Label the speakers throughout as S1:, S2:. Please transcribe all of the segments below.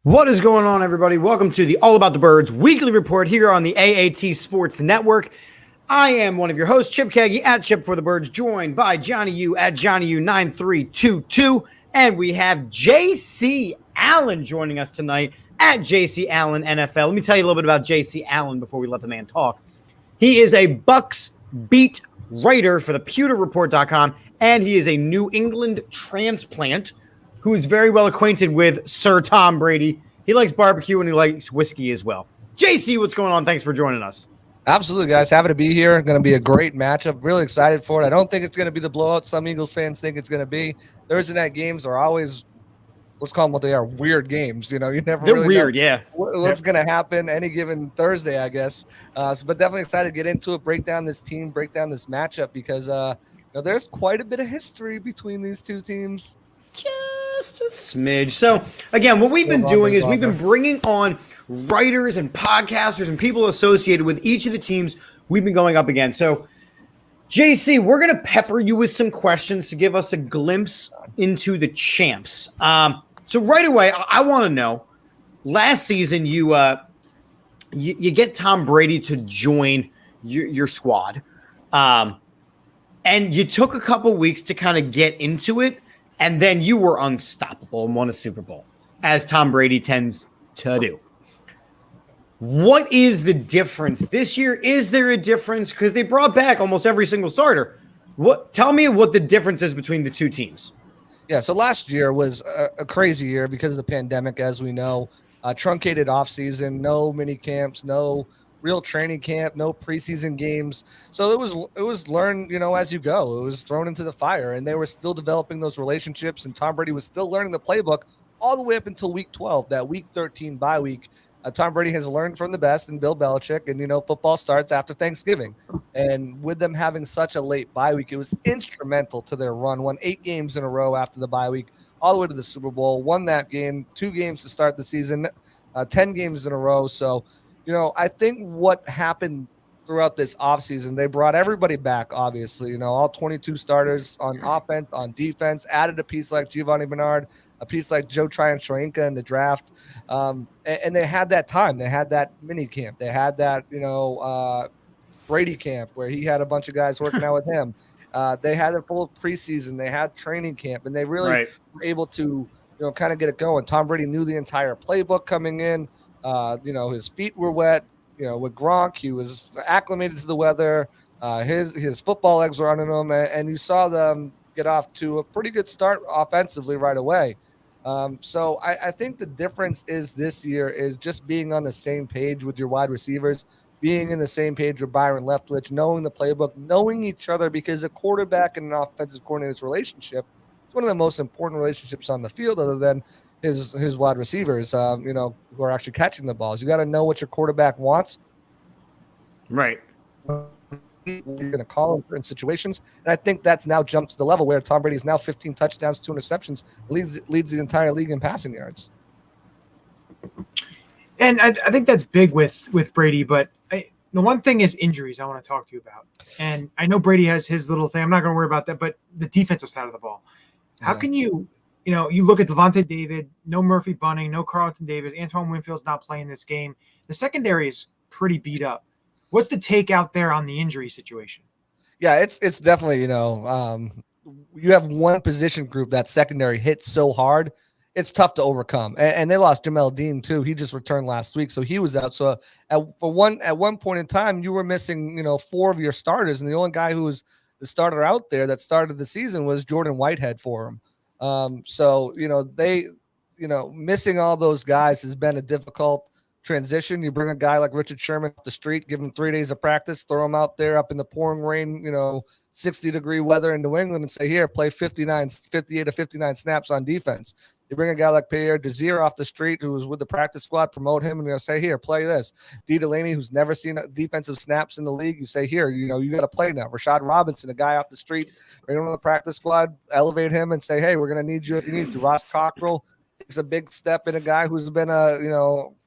S1: What is going on, everybody? Welcome to the All About the Birds Weekly Report here on the AAT Sports Network. I am one of your hosts, Chip Kaggy at Chip for the Birds, joined by Johnny U at Johnny U9322. And we have JC Allen joining us tonight at JC Allen NFL. Let me tell you a little bit about JC Allen before we let the man talk. He is a Bucs beat writer for the PewterReport.com, and he is a New England transplant who is very well acquainted with Sir Tom Brady. He likes barbecue and he likes whiskey as well. JC, what's going on? Thanks for joining us.
S2: Absolutely, guys. Happy to be here. Going to be a great matchup. Really excited for it. I don't think it's going to be the blowout some Eagles fans think it's going to be. Thursday night games are always, let's call them what they are, weird games. You never
S1: They're
S2: really
S1: weird,
S2: know what's going to happen any given Thursday, I guess. But definitely excited to get into it, break down this team, break down this matchup because there's quite a bit of history between these two teams.
S1: Just a smidge. So, again, what we've been doing is we've been bringing on writers and podcasters and people associated with each of the teams we've been going up against. So, JC, we're going to pepper you with some questions to give us a glimpse into the champs. So right away, I want to know, last season you get Tom Brady to join your squad, and you took a couple weeks to kind of get into it. And then you were unstoppable and won a Super Bowl, as Tom Brady tends to do. What is the difference this year? Is there a difference? Because they brought back almost every single starter. Tell me what the difference is between the two teams.
S2: Yeah, so last year was a crazy year because of the pandemic, as we know. Truncated offseason, no mini camps, no real training camp, no preseason games. So it was learn, as you go. It was thrown into the fire, and they were still developing those relationships, and Tom Brady was still learning the playbook all the way up until week 12, that week 13 bye week. Tom Brady has learned from the best and Bill Belichick, and, football starts after Thanksgiving. And with them having such a late bye week, it was instrumental to their run. Won 8 games in a row after the bye week, all the way to the Super Bowl, won that game, 2 games to start the season, 10 games in a row. So, I think what happened throughout this offseason, they brought everybody back, obviously, all 22 starters on offense, on defense, added a piece like Giovanni Bernard, a piece like Joe Tryon-Shoyinka in the draft. And they had that time. They had that mini camp. They had that, Brady camp where he had a bunch of guys working out with him. They had a full preseason. They had training camp, and they really were able to, kind of get it going. Tom Brady knew the entire playbook coming in. His feet were wet. With Gronk, he was acclimated to the weather. His football legs were under him, and you saw them get off to a pretty good start offensively right away. So I think the difference is this year is just being on the same page with your wide receivers, being in the same page with Byron Leftwich, knowing the playbook, knowing each other, because a quarterback and an offensive coordinator's relationship is one of the most important relationships on the field, other than his wide receivers, who are actually catching the balls. You got to know what your quarterback wants.
S1: Right.
S2: You're going to call in certain situations. And I think that's now jumped to the level where Tom Brady is now 15 touchdowns, 2 interceptions, leads the entire league in passing yards.
S3: And I think that's big with Brady, but the one thing is injuries I want to talk to you about. And I know Brady has his little thing. I'm not going to worry about that, but the defensive side of the ball. How can you look at Devontae David, no Murphy Bunting, no Carlton Davis, Antoine Winfield's not playing this game. The secondary is pretty beat up. What's the take out there on the injury situation?
S2: Yeah, it's definitely, you have one position group that secondary hits so hard, it's tough to overcome. And they lost Jamel Dean too. He just returned last week, so he was out. So at one point in time, you were missing, 4 of your starters, and the only guy who was the starter out there that started the season was Jordan Whitehead for him. Missing all those guys has been a difficult transition. You bring a guy like Richard Sherman off the street, give him 3 days of practice, throw him out there up in the pouring rain, 60-degree weather in New England, and say, here, play 58 to 59 snaps on defense. You bring a guy like Pierre Desir off the street who was with the practice squad, promote him, and you say, here, play this. D. Delaney, who's never seen defensive snaps in the league, you say, here, you got to play now. Rashad Robinson, a guy off the street, bring him on the practice squad, elevate him and say, hey, we're going to need you if you need to. Ross Cockrell takes a big step in a guy who's been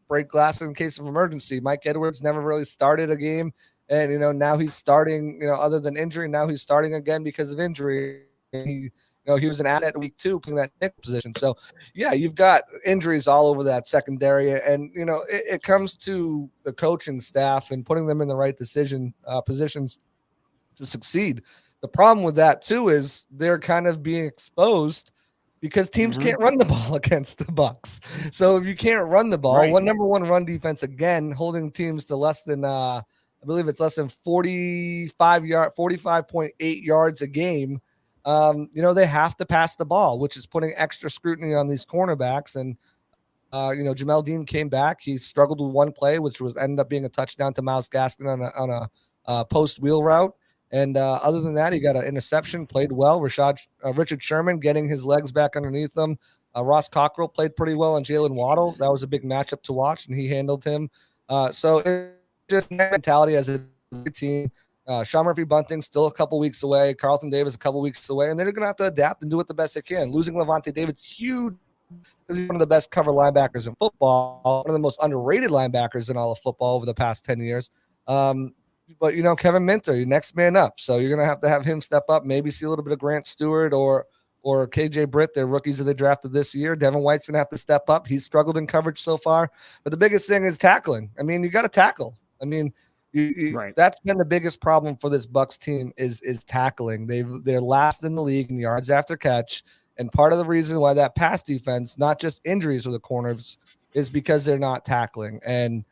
S2: break glass in case of emergency. Mike Edwards never really started a game, and now he's starting, other than injury, now he's starting again because of injury. He he was an asset in week 2 playing that nickel position. So, yeah, you've got injuries all over that secondary. And, it comes to the coaching staff and putting them in the right positions to succeed. The problem with that, too, is they're kind of being exposed because teams can't run the ball against the Bucs. So if you can't run the ball, number one run defense, again, holding teams to less than I believe it's less than 45.8 yards a game. They have to pass the ball, which is putting extra scrutiny on these cornerbacks. And Jamel Dean came back. He struggled with one play, which ended up being a touchdown to Myles Gaskin on a post wheel route. And other than that, he got an interception, played well. Richard Sherman getting his legs back underneath him. Ross Cockrell played pretty well on Jalen Waddle. That was a big matchup to watch, and he handled him. So it's just mentality as a team. Sean Murphy-Bunting still a couple weeks away. Carlton Davis a couple weeks away, and they're going to have to adapt and do it the best they can. Losing Levante David's huge because he's one of the best cover linebackers in football, one of the most underrated linebackers in all of football over the past 10 years. But, Kevin Minter, your next man up. So you're going to have him step up, maybe see a little bit of Grant Stewart or KJ Britt. They're rookies that they drafted this year. Devin White's going to have to step up. He's struggled in coverage so far. But the biggest thing is tackling. I mean, you got to tackle. I mean, that's been the biggest problem for this Bucs team is tackling. They're last in the league in yards after catch. And part of the reason why that pass defense, not just injuries for the corners, is because they're not tackling. And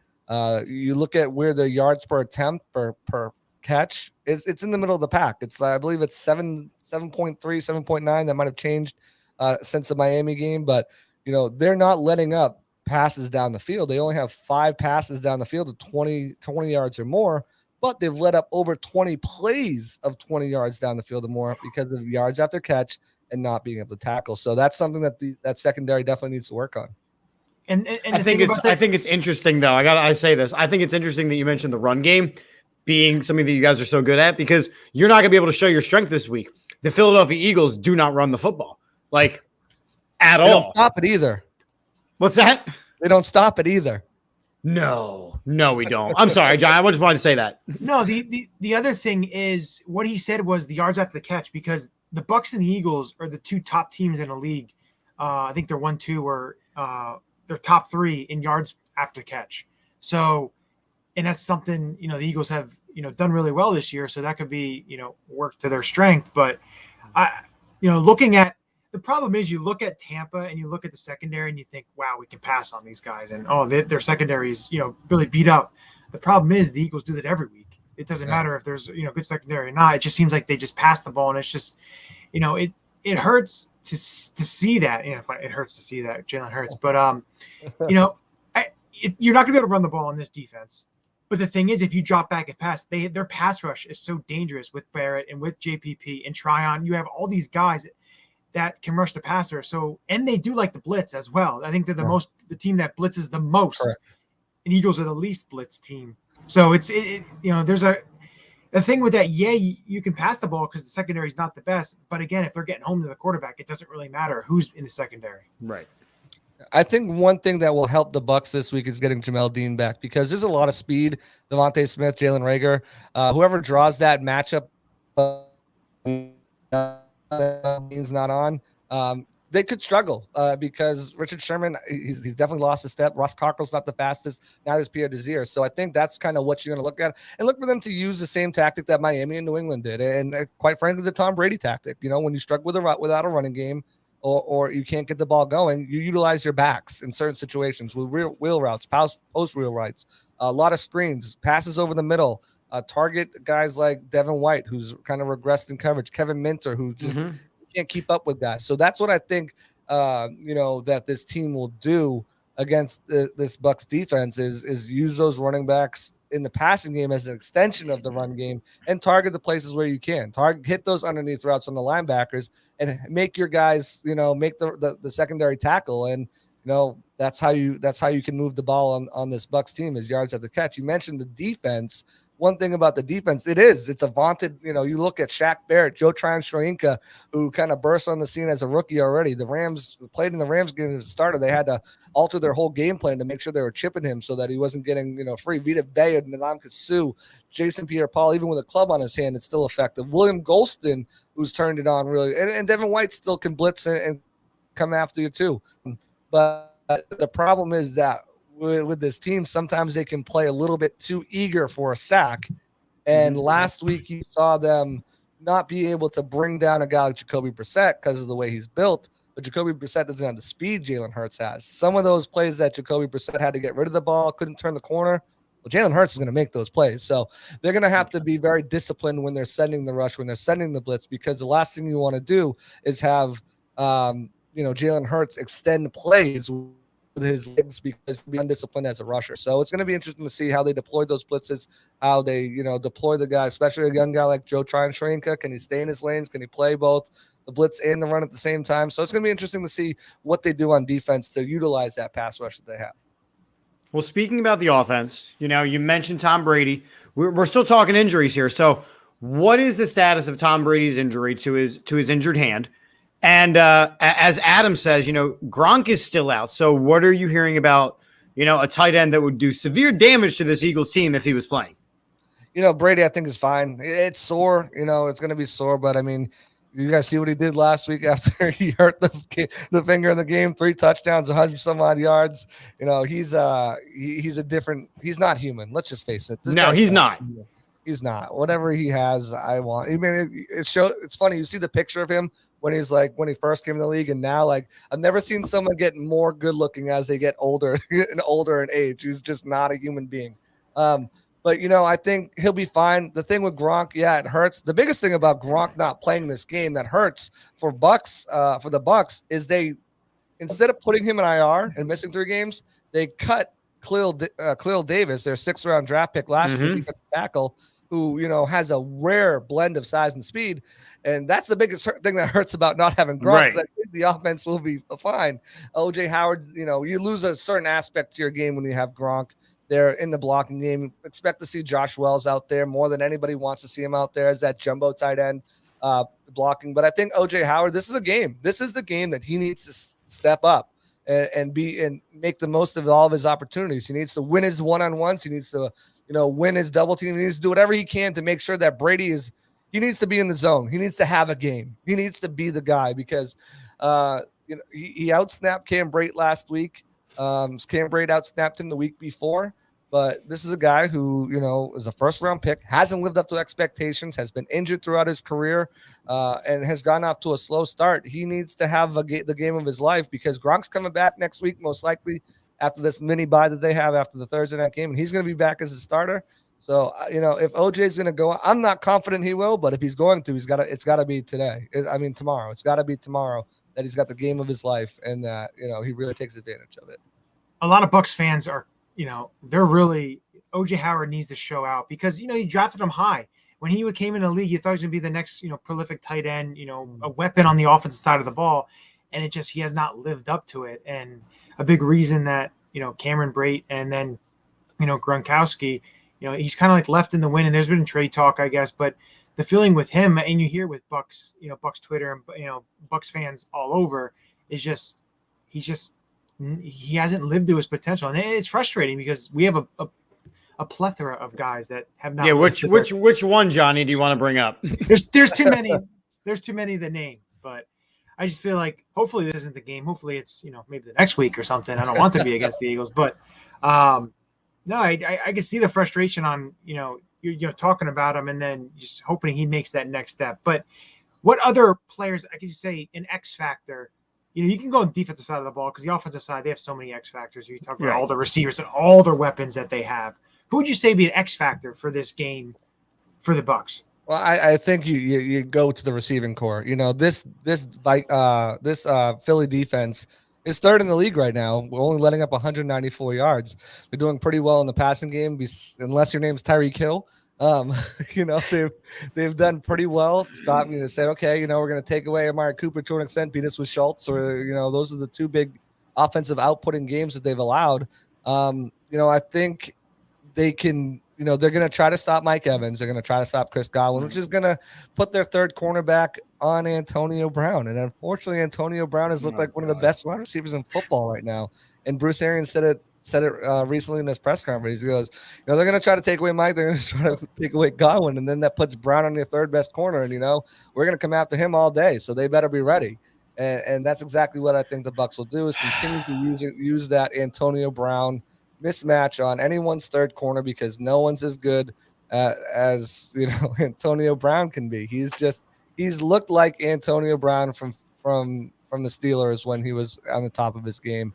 S2: you look at where the yards per attempt per catch, it's in the middle of the pack. I believe it's 7.3, 7.9. That might have changed since the Miami game, but they're not letting up passes down the field. They only have 5 passes down the field of 20 that or more, but they've let up over 20 plays of 20 yards down the field or more because of yards after catch and not being able to tackle. So that's something that that secondary definitely needs to work on.
S3: And
S1: I think it's interesting though. I say this. I think it's interesting that you mentioned the run game being something that you guys are so good at because you're not going to be able to show your strength this week. The Philadelphia Eagles do not run the football at all.
S2: They don't stop it either.
S1: What's that?
S2: They don't stop it either.
S1: No, we don't. I'm sorry, John. I just wanted to say that.
S3: No, the other thing is what he said was the yards after the catch because the Bucs and the Eagles are the 2 top teams in the league. I think they're 1-2 or they're top 3 in yards after catch. So, and that's something, the Eagles have, done really well this year. So that could be, work to their strength. But looking at the problem is you look at Tampa and you look at the secondary and you think, wow, we can pass on these guys. And, their secondary is, really beat up. The problem is the Eagles do that every week. It doesn't matter if there's, good secondary or not. It just seems like they just pass the ball and it's just, it hurts to see that. It hurts to see that Jalen Hurts, but you're not going to be able to run the ball on this defense. But the thing is, if you drop back and pass, their pass rush is so dangerous with Barrett and with JPP and Tryon. You have all these guys that can rush the passer. So, and they do like the blitz as well. I think they're the team that blitzes the most. Correct. And Eagles are the least blitz team. So there's the thing with that. Yeah, you can pass the ball because the secondary is not the best. But again, if they're getting home to the quarterback, it doesn't really matter who's in the secondary.
S1: Right.
S2: I think one thing that will help the Bucs this week is getting Jamel Dean back because there's a lot of speed. Devontae Smith, Jalen Reagor, whoever draws that matchup, Dean's not on. They could struggle because Richard Sherman, he's definitely lost a step. Ross Cockrell's not the fastest. Now there's Pierre Desir. So I think that's kind of what you're going to look at and look for them to use the same tactic that Miami and New England did. And quite frankly, the Tom Brady tactic. When you struggle without a running game or you can't get the ball going, you utilize your backs in certain situations with wheel routes, post wheel routes, a lot of screens, passes over the middle, target guys like Devin White, who's kind of regressed in coverage, Kevin Minter, who just can't keep up with guys. So that's what I think, that this team will do against this Bucs defense is use those running backs in the passing game as an extension of the run game and target the places where you can hit those underneath routes on the linebackers and make your guys, make the secondary tackle. And, that's how you can move the ball on this Bucs team is yards after catch. You mentioned the defense. one thing about the defense, it's a vaunted, you look at Shaq Barrett, Joe Tryon-Shoyinka, who kind of burst on the scene as a rookie already. The Rams played in the Rams game as a starter. They had to alter their whole game plan to make sure they were chipping him so that he wasn't getting, free. Vita Vea, Ndamukong Suh, Jason Pierre-Paul, even with a club on his hand, it's still effective. William Golston, who's turned it on really, and Devin White still can blitz and come after you too. But the problem is that with this team, sometimes they can play a little bit too eager for a sack. And last week you saw them not be able to bring down a guy like Jacoby Brissett because of the way he's built. But Jacoby Brissett doesn't have the speed Jalen Hurts has. Some of those plays that Jacoby Brissett had to get rid of the ball, couldn't turn the corner. Well, Jalen Hurts is going to make those plays. So they're going to have to be very disciplined when they're sending the rush, when they're sending the blitz, because the last thing you want to do is have Jalen Hurts extend plays with his legs because he'll be undisciplined as a rusher. So it's going to be interesting to see how they deploy those blitzes, how they, deploy the guy, especially a young guy like Joe Tryon-Shoyinka. Can he stay in his lanes? Can he play both the blitz and the run at the same time? So it's going to be interesting to see what they do on defense to utilize that pass rush that they have.
S1: Well, speaking about the offense, you mentioned Tom Brady. We're still talking injuries here. So what is the status of Tom Brady's injury to his injured hand? And as Adam says, Gronk is still out. So what are you hearing about, a tight end that would do severe damage to this Eagles team if he was playing?
S2: Brady, I think, is fine. It's sore. It's going to be sore. But, I mean, you guys see what he did last week after he hurt the finger in the game, 3 touchdowns, 100-some-odd yards. He's a different – he's not human. Let's just face it.
S1: No, he's not.
S2: He's not. Whatever he has, I want. I mean, it's funny. You see the picture of him when he first came in the league, and now, I've never seen someone get more good looking as they get older and older in age. He's just not a human being. But I think he'll be fine. The thing with Gronk, yeah, it hurts. The biggest thing about Gronk not playing this game that hurts for the Bucs is they, instead of putting him in IR and missing 3 games, they cut Khalil Davis, their 6th-round draft pick last year, tackle, who has a rare blend of size and speed. And that's the biggest thing that hurts about not having Gronk. Right. I think the offense will be fine. OJ Howard, you lose a certain aspect to your game when you have Gronk there in the blocking game. Expect to see Josh Wells out there more than anybody wants to see him out there as that jumbo tight end blocking. But I think OJ Howard, this is a game. This is the game that he needs to step up and make the most of all of his opportunities. He needs to win his one-on-ones. He needs to win his double team. He needs to do whatever he can to make sure that he needs to be in the zone. He needs to have a game. He needs to be the guy because, he outsnapped Cam Brate last week. Cam Brate outsnapped him the week before, but this is a guy who, is a 1st-round pick, hasn't lived up to expectations, has been injured throughout his career, and has gone off to a slow start. He needs to have the game of his life because Gronk's coming back next week, most likely after this mini bye that they have after the Thursday night game, and he's going to be back as a starter. So, if OJ is going to go, I'm not confident he will, but if he's going to, it's got to be today. Tomorrow. It's got to be tomorrow that he's got the game of his life and that, he really takes advantage of it.
S3: A lot of Bucs fans are, they're really – OJ Howard needs to show out because, you drafted him high. When he came in the league, you thought he was going to be the next, prolific tight end, a weapon on the offensive side of the ball. And he has not lived up to it. And a big reason that, Cameron Brate and then, Gronkowski – he's kind of left in the wind, and there's been trade talk, I guess. But the feeling with him, and you hear with Bucs, Bucs Twitter and Bucs fans all over, is he hasn't lived to his potential, and it's frustrating because we have a plethora of guys that have not.
S1: Yeah, which one, Johnny, do you want to bring up?
S3: There's too many. There's too many to name, but I just feel like hopefully this isn't the game. Hopefully it's maybe the next week or something. I don't want to be against the Eagles, but. No, I can see the frustration on, you're talking about him and then just hoping he makes that next step. But what other players, I can say an X factor, you can go on the defensive side of the ball because the offensive side, they have so many X factors. You talk about all the receivers and all their weapons that they have. Who would you say be an X factor for this game for the Bucs?
S2: Well, I think you go to the receiving core. This Philly defense is 3rd in the league right now. We're only letting up 194 yards. They're doing pretty well in the passing game, unless your name's Tyreek Hill. They've done pretty well. Stop me to say, okay, we're going to take away Amari Cooper to an extent, beat us with Schultz, or those are the 2 big offensive outputting games that they've allowed. I think they can they're going to try to stop Mike Evans. They're going to try to stop Chris Godwin, which is going to put their third cornerback on Antonio Brown. And unfortunately, Antonio Brown has looked like one of the best wide receivers in football right now. And Bruce Arians said it recently in his press conference. He goes, they're going to try to take away Mike. They're going to try to take away Godwin. And then that puts Brown on your third best corner. And, we're going to come after him all day. So they better be ready. And that's exactly what I think the Bucs will do, is continue to use that Antonio Brown mismatch on anyone's third corner, because no one's as good as Antonio Brown can be. He's looked like Antonio Brown from the Steelers when he was on the top of his game.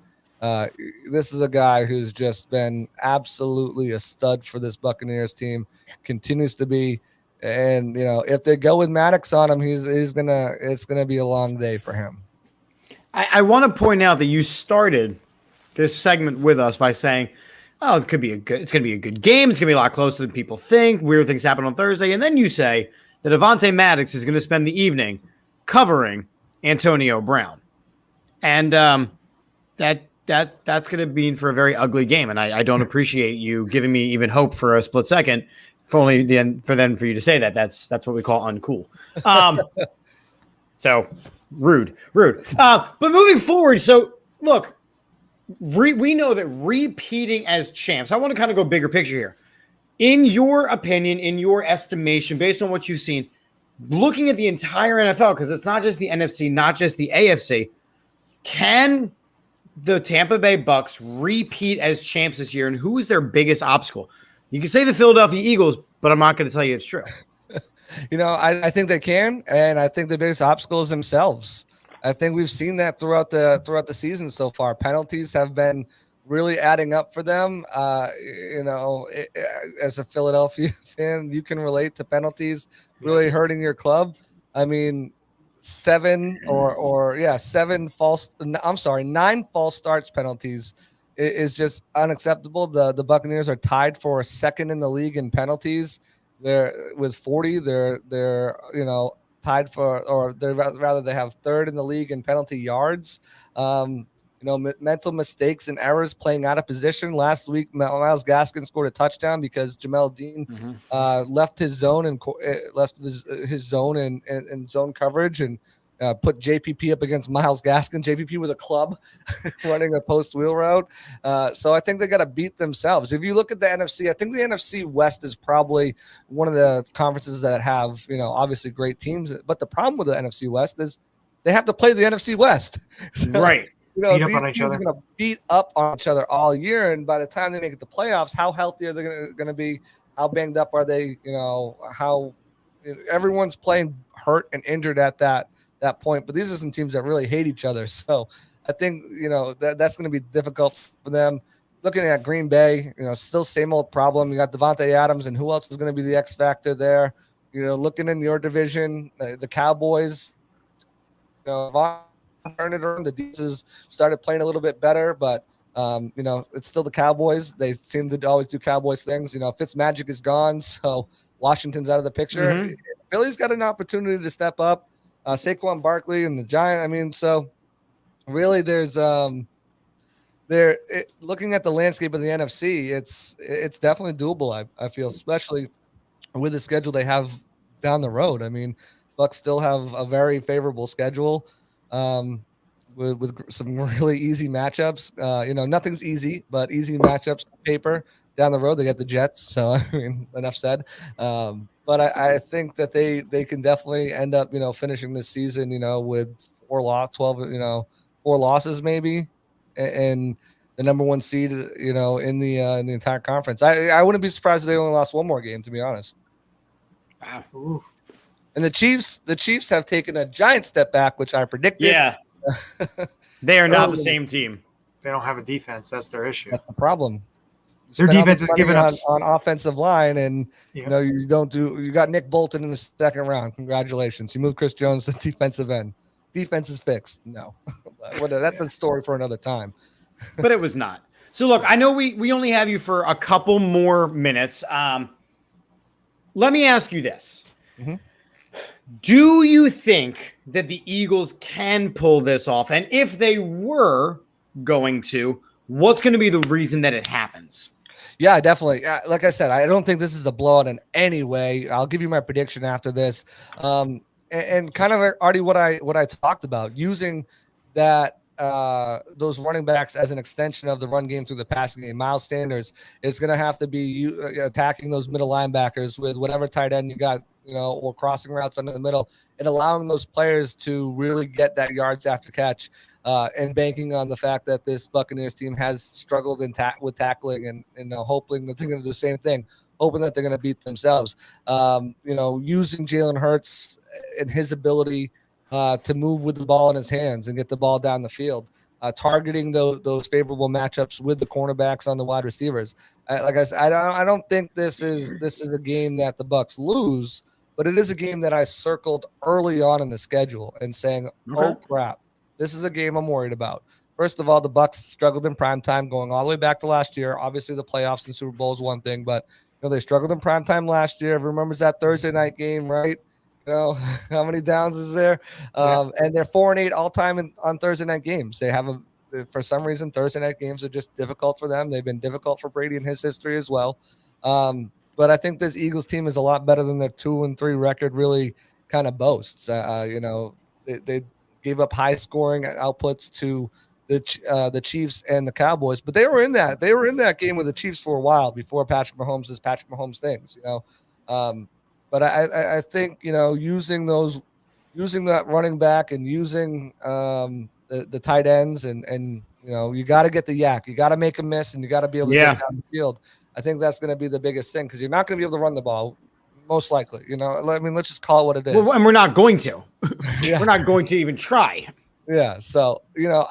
S2: This is a guy who's just been absolutely a stud for this Buccaneers team, continues to be. And if they go with Maddox on him, it's gonna be a long day for him.
S1: I want to point out that you started this segment with us by saying, "Oh, it's going to be a good game. It's going to be a lot closer than people think. Weird things happen on Thursday." And then you say that Avonte Maddox is going to spend the evening covering Antonio Brown. And that's going to be for a very ugly game. And I don't appreciate you giving me even hope for a split second, for you to say that. That's what we call uncool. So rude. But moving forward, so look, we know that repeating as champs, I want to kind of go bigger picture here. In your opinion, in your estimation, based on what you've seen, looking at the entire NFL, because it's not just the NFC, not just the AFC, can the Tampa Bay Bucs repeat as champs this year? And who is their biggest obstacle? You can say the Philadelphia Eagles, but I'm not going to tell you it's true.
S2: I think they can, and I think the biggest obstacle is themselves. I think we've seen that throughout the season so far. Penalties have been really adding up for them. As a Philadelphia fan, you can relate to penalties really hurting your club. I mean, 9 false starts penalties is just unacceptable. The Buccaneers are tied for second in the league in penalties. They're with 40. They're tied for, or they have third in the league in penalty yards. Mental mistakes and errors, playing out of position. Last week, Myles Gaskin scored a touchdown because Jamel Dean left his zone and his zone and zone coverage and put JPP up against Myles Gaskin. JPP with a club running a post wheel route. So I think they got to beat themselves. If you look at the NFC, I think the NFC West is probably one of the conferences that have, obviously great teams. But the problem with the NFC West is they have to play the NFC West. So,
S1: right.
S3: Beat up on each other.
S2: They're going to beat up on each other all year. And by the time they make it to playoffs, how healthy are they going to be? How banged up are they? Everyone's playing hurt and injured at that point, but these are some teams that really hate each other. So I think, that's going to be difficult for them. Looking at Green Bay, still same old problem. You got Devontae Adams, and who else is going to be the X factor there? Looking in your division, the Cowboys, turn it around. The defenses started playing a little bit better, but it's still the Cowboys. They seem to always do Cowboys things. Fitzmagic is gone, so Washington's out of the picture. Mm-hmm. Philly's got an opportunity to step up. Saquon Barkley and the Giants. So really, there's looking at the landscape of the NFC, it's definitely doable. I feel, especially with the schedule they have down the road. I mean, Bucs still have a very favorable schedule. With some really easy matchups. Nothing's easy, but easy matchups on paper. Down the road, they got the Jets. So, I mean, enough said. But I think that they can definitely end up, finishing this season, with 4 losses maybe, and the number one seed, in the entire conference. I wouldn't be surprised if they only lost one more game, to be honest.
S1: Wow.
S2: Ooh. And the Chiefs have taken a giant step back, which I predicted.
S1: Yeah. They are not the same team.
S3: They don't have a defense. That's their issue.
S2: That's the problem.
S3: Their defense is giving up
S2: on offensive line, and you got Nick Bolton in the second round. Congratulations. You moved Chris Jones to defensive end. Defense is fixed. No. That's a story for another time.
S1: But it was not. So look, I know we only have you for a couple more minutes. Let me ask you this. Mm-hmm. Do you think that the Eagles can pull this off? And if they were going to, what's going to be the reason that it happens?
S2: Yeah, definitely. Like I said, I don't think this is a blowout in any way. I'll give you my prediction after this. And kind of already what I talked about, using that those running backs as an extension of the run game through the passing game. Miles Sanders is going to have to be attacking those middle linebackers with whatever tight end you got, or crossing routes under the middle, and allowing those players to really get that yards after catch. And banking on the fact that this Buccaneers team has struggled with tackling, and hoping that they're going to do the same thing, hoping that they're going to beat themselves. Using Jalen Hurts and his ability to move with the ball in his hands and get the ball down the field, targeting those favorable matchups with the cornerbacks on the wide receivers. Like I said, I don't think this is a game that the Bucs lose, but it is a game that I circled early on in the schedule and saying, oh crap, this is a game I'm worried about. First of all, the Bucs struggled in primetime going all the way back to last year. Obviously, the playoffs and Super Bowl is one thing, but they struggled in primetime last year. Everyone remembers that Thursday night game, right? How many downs is there? And they're 4-8 all time on Thursday night games. They have for some reason, Thursday night games are just difficult for them. They've been difficult for Brady in his history as well. But I think this Eagles team is a lot better than their 2-3 record really kind of boasts. They gave up high scoring outputs to the Chiefs and the Cowboys, but they were in that game with the Chiefs for a while before Patrick Mahomes things, but I think, using that running back and using the tight ends and you got to get the yak, you got to make a miss, and you got to be able to get down the field. I think that's going to be the biggest thing, because you're not going to be able to run the ball. Most likely, let's just call it what it is.
S1: Well, and we're not going to. We're not going to even try.
S2: Yeah. So,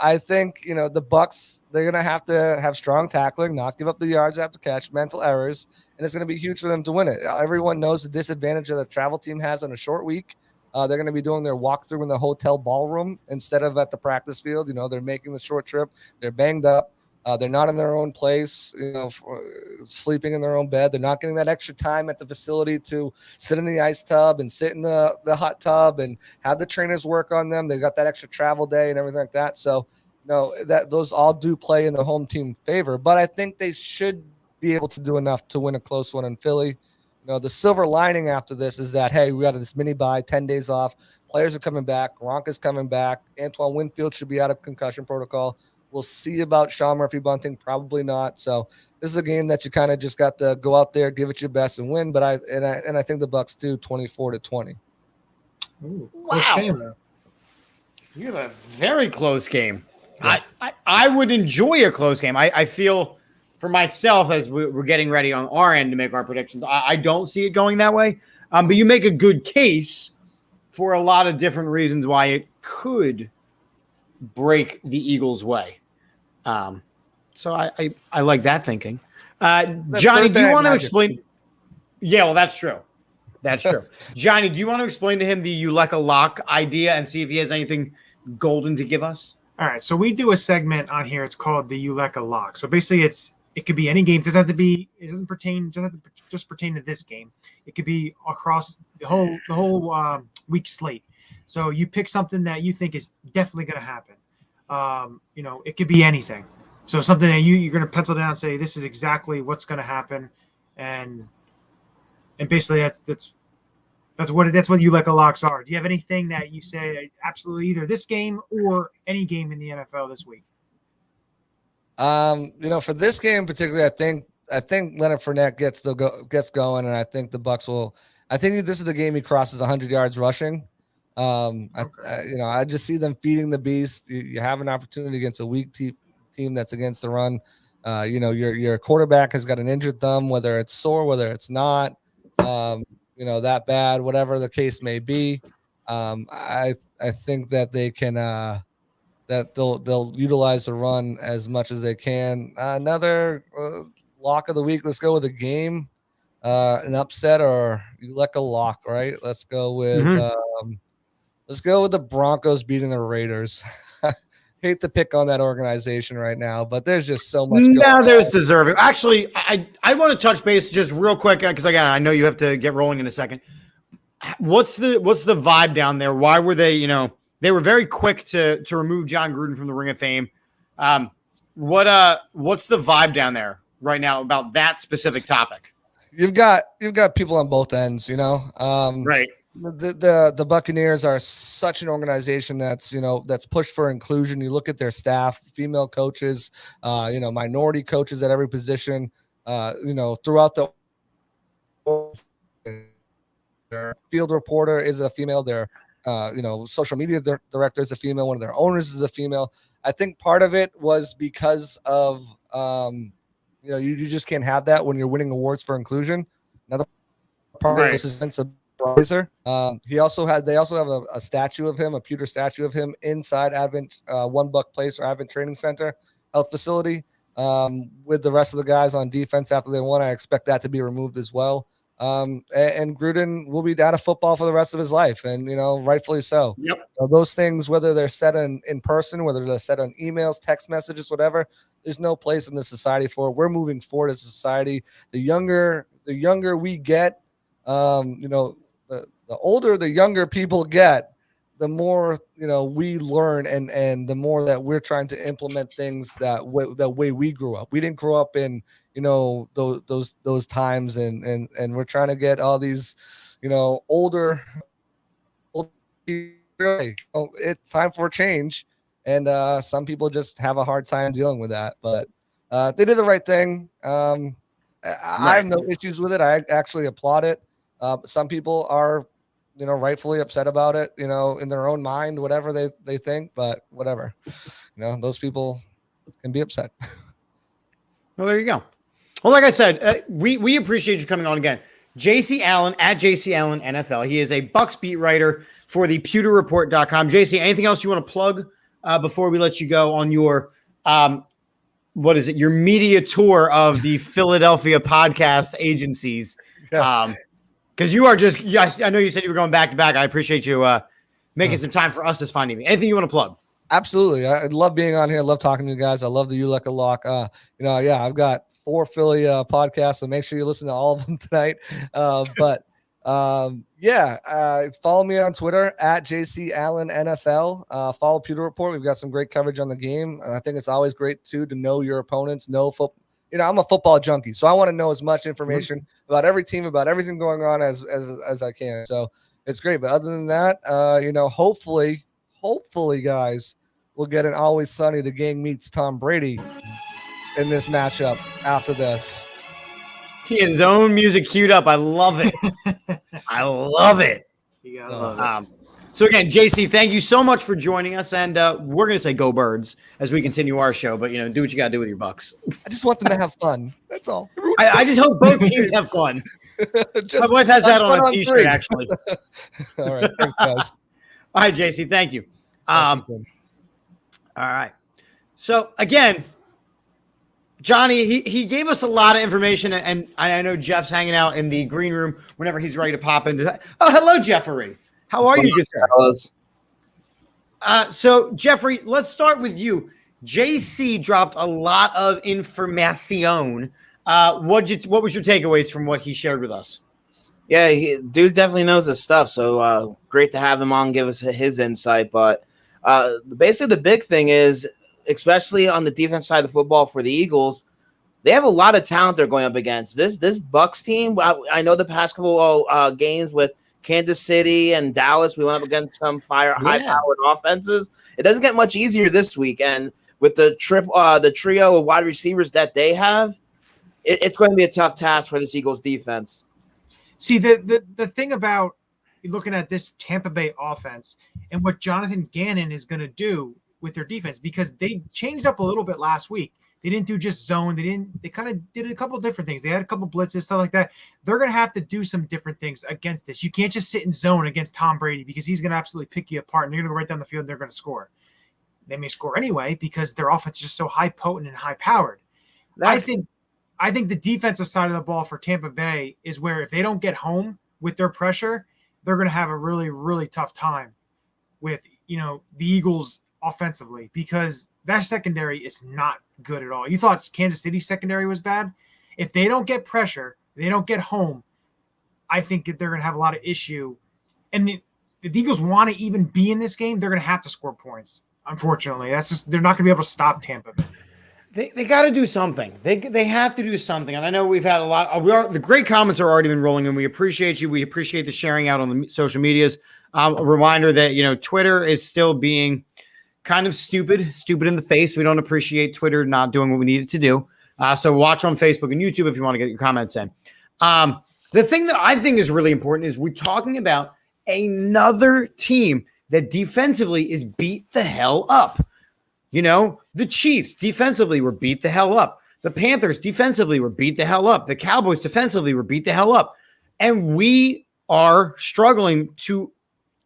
S2: I think, the Bucs, they're going to have strong tackling, not give up the yards after catch, mental errors, and it's going to be huge for them to win it. Everyone knows the disadvantage that the travel team has on a short week. They're going to be doing their walkthrough in the hotel ballroom instead of at the practice field. They're making the short trip. They're banged up. They're not in their own place, sleeping in their own bed. They're not getting that extra time at the facility to sit in the ice tub and sit in the hot tub and have the trainers work on them. They got that extra travel day and everything like that. So, that those all do play in the home team favor. But I think they should be able to do enough to win a close one in Philly. The silver lining after this is that, hey, we got this mini bye, 10 days off. Players are coming back. Gronk is coming back. Antoine Winfield should be out of concussion protocol. We'll see about Sean Murphy-Bunting. Probably not. So this is a game that you kind of just got to go out there, give it your best, and win. But I think the Bucs do 24-20.
S3: Ooh,
S1: wow,
S3: game,
S1: you have a very close game.
S2: Yeah.
S1: I would enjoy a close game. I feel for myself, as we're getting ready on our end to make our predictions, I don't see it going that way. But you make a good case for a lot of different reasons why it could break the Eagles' way. So I like that thinking. Johnny, do you want to explain? Yeah, well, that's true. That's true. Johnny, do you want to explain to him the Uleka lock idea and see if he has anything golden to give us?
S3: All right, so we do a segment on here. It's called the Uleka lock. So basically, it could be any game. It doesn't pertain to this game. It could be across the whole week slate. So you pick something that you think is definitely going to happen. It could be anything. So something that you're going to pencil down and say, this is exactly what's going to happen. And basically that's what Uleka locks are. Do you have anything that you say absolutely either this game or any game in the NFL this week?
S2: For this game particularly, I think Leonard Fournette gets going, and I think the Bucs will. I think this is the game he crosses 100 yards rushing. I just see them feeding the beast. You have an opportunity against a weak team that's against the run. Your quarterback has got an injured thumb, whether it's sore, whether it's not, that bad, whatever the case may be. I think that they can, that they'll utilize the run as much as they can. Another lock of the week. Let's go with a game, an upset, or Uleka lock, right? Let's go with the Broncos beating the Raiders. Hate to pick on that organization right now, but there's just so much.
S1: Now there's deserving. Actually, I want to touch base just real quick because again, I know you have to get rolling in a second. What's the vibe down there? Why were they? They were very quick to remove John Gruden from the Ring of Fame. What's the vibe down there right now about that specific topic?
S2: You've got people on both ends,
S1: Right.
S2: The Buccaneers are such an organization that's pushed for inclusion. You look at their staff, female coaches, minority coaches at every position, throughout their field reporter is a female. Their social media director is a female. One of their owners is a female. I think part of it was because of you just can't have that when you're winning awards for inclusion. Another part of this is Vince Blazer. They also have a statue of him, a pewter statue of him inside Advent One Buck Place or Advent Training Center health facility with the rest of the guys on defense after they won. I expect that to be removed as well. And Gruden will be out of football for the rest of his life, and rightfully so.
S1: Yep.
S2: Those things, whether they're said in person, whether they're said on emails, text messages, whatever, there's no place in this society for it. We're moving forward as a society. The younger we get, the older the younger people get, the more we learn, and the more that we're trying to implement things that way we grew up. We didn't grow up in those times, and we're trying to get all these older it's time for a change, and some people just have a hard time dealing with that, but they did the right thing. I have no issues with it. I actually applaud it. Some people are rightfully upset about it, in their own mind, whatever they think, but whatever, those people can be upset.
S1: Well, there you go. Well, like I said, we appreciate you coming on again. JC Allen at JC Allen NFL. He is a Bucs beat writer for the pewterreport.com. JC, anything else you want to plug before we let you go on your, your media tour of the Philadelphia podcast agencies?
S2: Yeah.
S1: Because you are just, yes, I know you said you were going back to back. I appreciate you making some time for us as finding me. Anything you want to plug?
S2: Absolutely. I love being on here. I love talking to you guys. I love the You Like a Lock. I've got 4 Philly podcasts, so make sure you listen to all of them tonight. Follow me on Twitter at JC Allen NFL. Follow Pewter Report. We've got some great coverage on the game. And I think it's always great too to know your opponents, know football. I'm a football junkie, so I want to know as much information about every team, about everything going on as I can. So it's great. But other than that, hopefully, guys, we'll get an Always Sunny. The gang meets Tom Brady in this matchup after this.
S1: He had his own music queued up. I love it. I love it.
S3: You gotta love it.
S1: So again, JC, thank you so much for joining us, and we're going to say go Birds as we continue our show, but do what you got to do with your Bucks.
S2: I just want them to have fun. That's all.
S1: I just hope both teams have fun. My wife has that on a t-shirt, actually.
S2: All right. Thanks, guys.
S1: All right, JC, thank you. All right. So again, Johnny, he gave us a lot of information, and I know Jeff's hanging out in the green room whenever he's ready to pop into that. Oh, hello, Jeffrey. How are you, good sir? So, Jeffrey, let's start with you. JC dropped a lot of information. What was your takeaways from what he shared with us?
S4: Yeah, dude definitely knows his stuff. So great to have him on, give us his insight. But basically, the big thing is, especially on the defense side of the football for the Eagles, they have a lot of talent they're going up against. This Bucs team, I know the past couple games with Kansas City and Dallas, we went up against some high-powered offenses. It doesn't get much easier this week, and with the trio of wide receivers that they have, it's going to be a tough task for this Eagles defense.
S3: See, the thing about looking at this Tampa Bay offense and what Jonathan Gannon is going to do with their defense, because they changed up a little bit last week. They didn't do just zone. They kind of did a couple different things. They had a couple blitzes, stuff like that. They're going to have to do some different things against this. You can't just sit in zone against Tom Brady, because he's going to absolutely pick you apart, and they're going to go right down the field and they're going to score. They may score anyway because their offense is just so high potent and high powered. I think the defensive side of the ball for Tampa Bay is where if they don't get home with their pressure, they're going to have a really, really tough time with, the Eagles offensively, because that secondary is not good at all. You thought Kansas City's secondary was bad? If they don't get pressure, they don't get home, I think that they're going to have a lot of issue. And if the Eagles want to even be in this game, they're going to have to score points. Unfortunately, they're not going to be able to stop Tampa Bay.
S1: They got to do something. They have to do something. And I know we've had a lot. The great comments are already been rolling, and we appreciate you. We appreciate the sharing out on the social medias. A reminder that Twitter is still being kind of stupid in the face. We don't appreciate Twitter not doing what we need it to do. So watch on Facebook and YouTube if you want to get your comments in. The thing that I think is really important is we're talking about another team that defensively is beat the hell up. The Chiefs defensively were beat the hell up. The Panthers defensively were beat the hell up. The Cowboys defensively were beat the hell up. And we are struggling to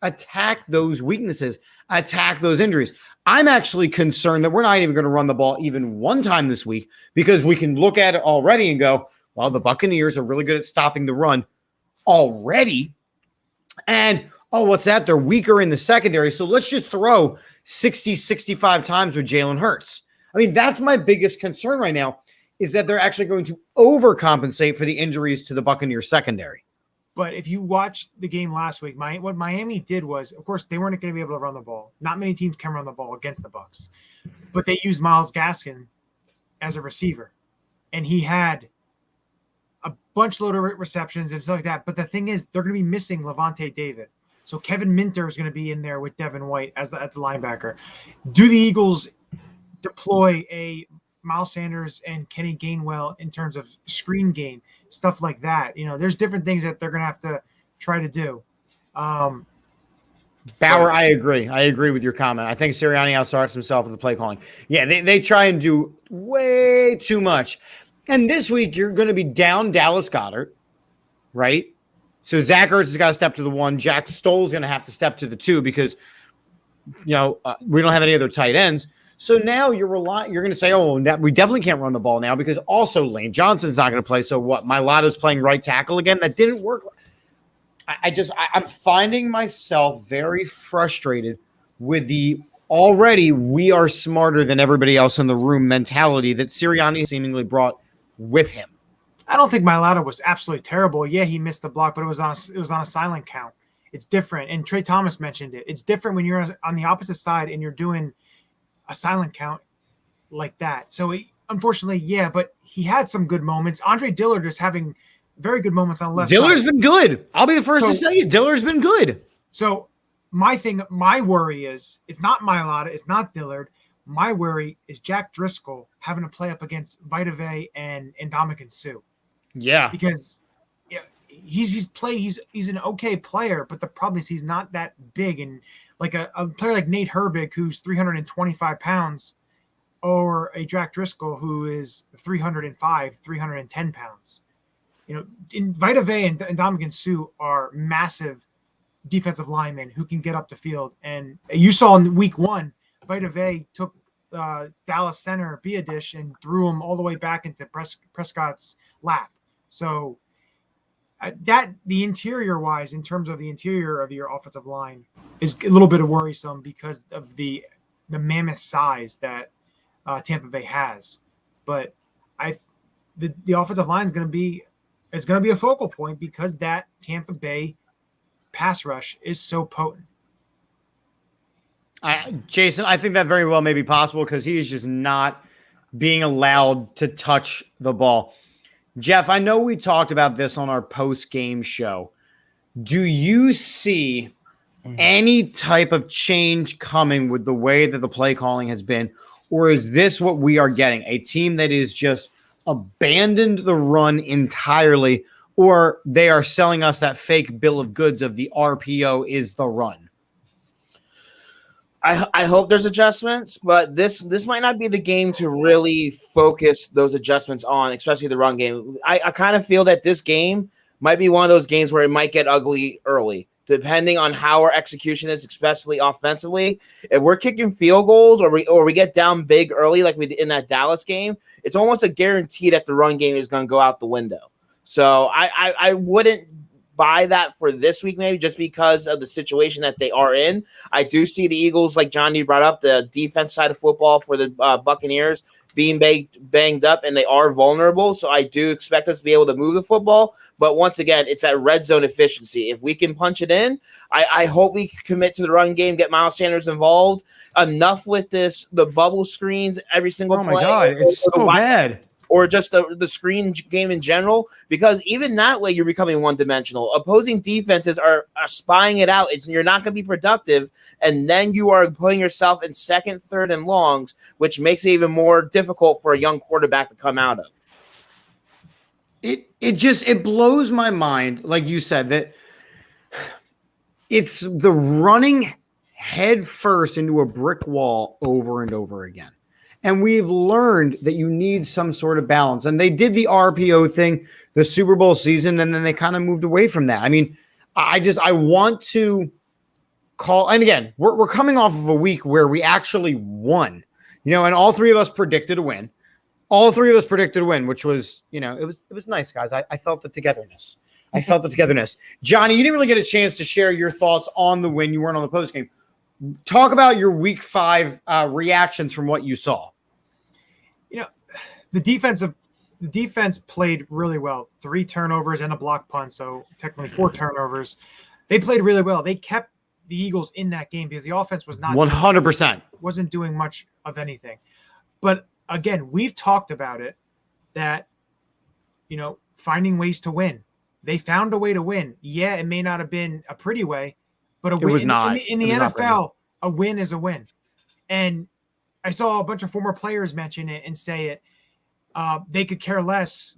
S1: attack those weaknesses, attack those injuries. I'm actually concerned that we're not even going to run the ball even one time this week because we can look at it already and go, well, the Buccaneers are really good at stopping the run already. And, what's that? They're weaker in the secondary. So let's just throw 60, 65 times with Jalen Hurts. I mean, that's my biggest concern right now is that they're actually going to overcompensate for the injuries to the Buccaneers secondary.
S3: But if you watched the game last week, what Miami did was, of course, they weren't going to be able to run the ball. Not many teams can run the ball against the Bucs. But they used Myles Gaskin as a receiver. And he had a bunch load of receptions and stuff like that. But the thing is, they're going to be missing Levante David. So Kevin Minter is going to be in there with Devin White at the linebacker. Do the Eagles deploy a Miles Sanders and Kenny Gainwell in terms of screen game, stuff like that? There's different things that they're going to have to try to do.
S1: Bauer, I agree. I agree with your comment. I think Sirianni outstarts himself with the play calling. Yeah, they try and do way too much. And this week, you're going to be down Dallas Goedert, right? So Zach Ertz has got to step to the 1. Jack Stoll's going to have to step to the 2 because, we don't have any other tight ends. So now you're going to say, we definitely can't run the ball now because also Lane Johnson's not going to play. So what? Mailata's playing right tackle again. That didn't work. I'm finding myself very frustrated with the already we are smarter than everybody else in the room mentality that Sirianni seemingly brought with him.
S3: I don't think Mailata was absolutely terrible. Yeah, he missed the block, but it was on a silent count. It's different. And Trey Thomas mentioned it. It's different when you're on the opposite side and you're doing a silent count like that. So unfortunately, yeah, but he had some good moments. Andre Dillard is having very good moments on the left side.
S1: Dillard's been good. I'll be the first to say it. Dillard's been good.
S3: So my worry is it's not Mailata, it's not Dillard. My worry is Jack Driscoll having to play up against Vita Vea and Ndamukong Suh.
S1: Yeah,
S3: because he's an okay player, but the problem is he's not that big. And like a player like Nate Herbig, who's 325 pounds, or a Jack Driscoll who is 305, 310 pounds. In Vita Vea and Ndamukong Suh are massive defensive linemen who can get up the field. And you saw in week 1, Vita Vea took Dallas center Biadish and threw him all the way back into Prescott's lap. So the interior wise, in terms of the interior of your offensive line, is a little bit worrisome because of the mammoth size that Tampa Bay has. But the offensive line is going to be a focal point because that Tampa Bay pass rush is so potent.
S1: Jason, I think that very well may be possible because he is just not being allowed to touch the ball. Jeff, I know we talked about this on our post-game show. Do you see any type of change coming with the way that the play calling has been? Or is this what we are getting? A team that is just abandoned the run entirely, or they are selling us that fake bill of goods of the RPO is the run?
S4: I hope there's adjustments, but this might not be the game to really focus those adjustments on, especially the run game. I kind of feel that this game might be one of those games where it might get ugly early, depending on how our execution is, especially offensively. If we're kicking field goals or we get down big early like we did in that Dallas game, it's almost a guarantee that the run game is going to go out the window. So I wouldn't buy that for this week, maybe just because of the situation that they are in. I do see the Eagles, like John, you brought up, the defense side of football for the Buccaneers being banged up, and they are vulnerable. So I do expect us to be able to move the football. But once again, it's that red zone efficiency. If we can punch it in, I hope we commit to the run game, get Miles Sanders involved. Enough with the bubble screens every single play.
S1: Oh my God, it's so bad.
S4: Or just the screen game in general, because even that way you're becoming one-dimensional. Opposing defenses are spying it out. You're not going to be productive, and then you are putting yourself in second, third, and longs, which makes it even more difficult for a young quarterback to come out of.
S1: It blows my mind, like you said, that it's the running head first into a brick wall over and over again. And we've learned that you need some sort of balance. And they did the RPO thing the Super Bowl season, and then they kind of moved away from that. I mean, I want to call, and again, we're coming off of a week where we actually won, and all three of us predicted a win. All three of us predicted a win, which was, it was nice, guys. I felt the togetherness. Johnny, you didn't really get a chance to share your thoughts on the win. You weren't on the postgame. Talk about your week 5 reactions from what you saw.
S3: The defense played really well. 3 turnovers and a block punt, so technically 4 turnovers. They played really well. They kept the Eagles in that game because the offense was not
S1: 100%
S3: wasn't doing much of anything. But again, we've talked about it that finding ways to win. They found a way to win. Yeah, it may not have been a pretty way, but a win
S1: was not.
S3: In the NFL, a win is a win. And I saw a bunch of former players mention it and say it. They could care less,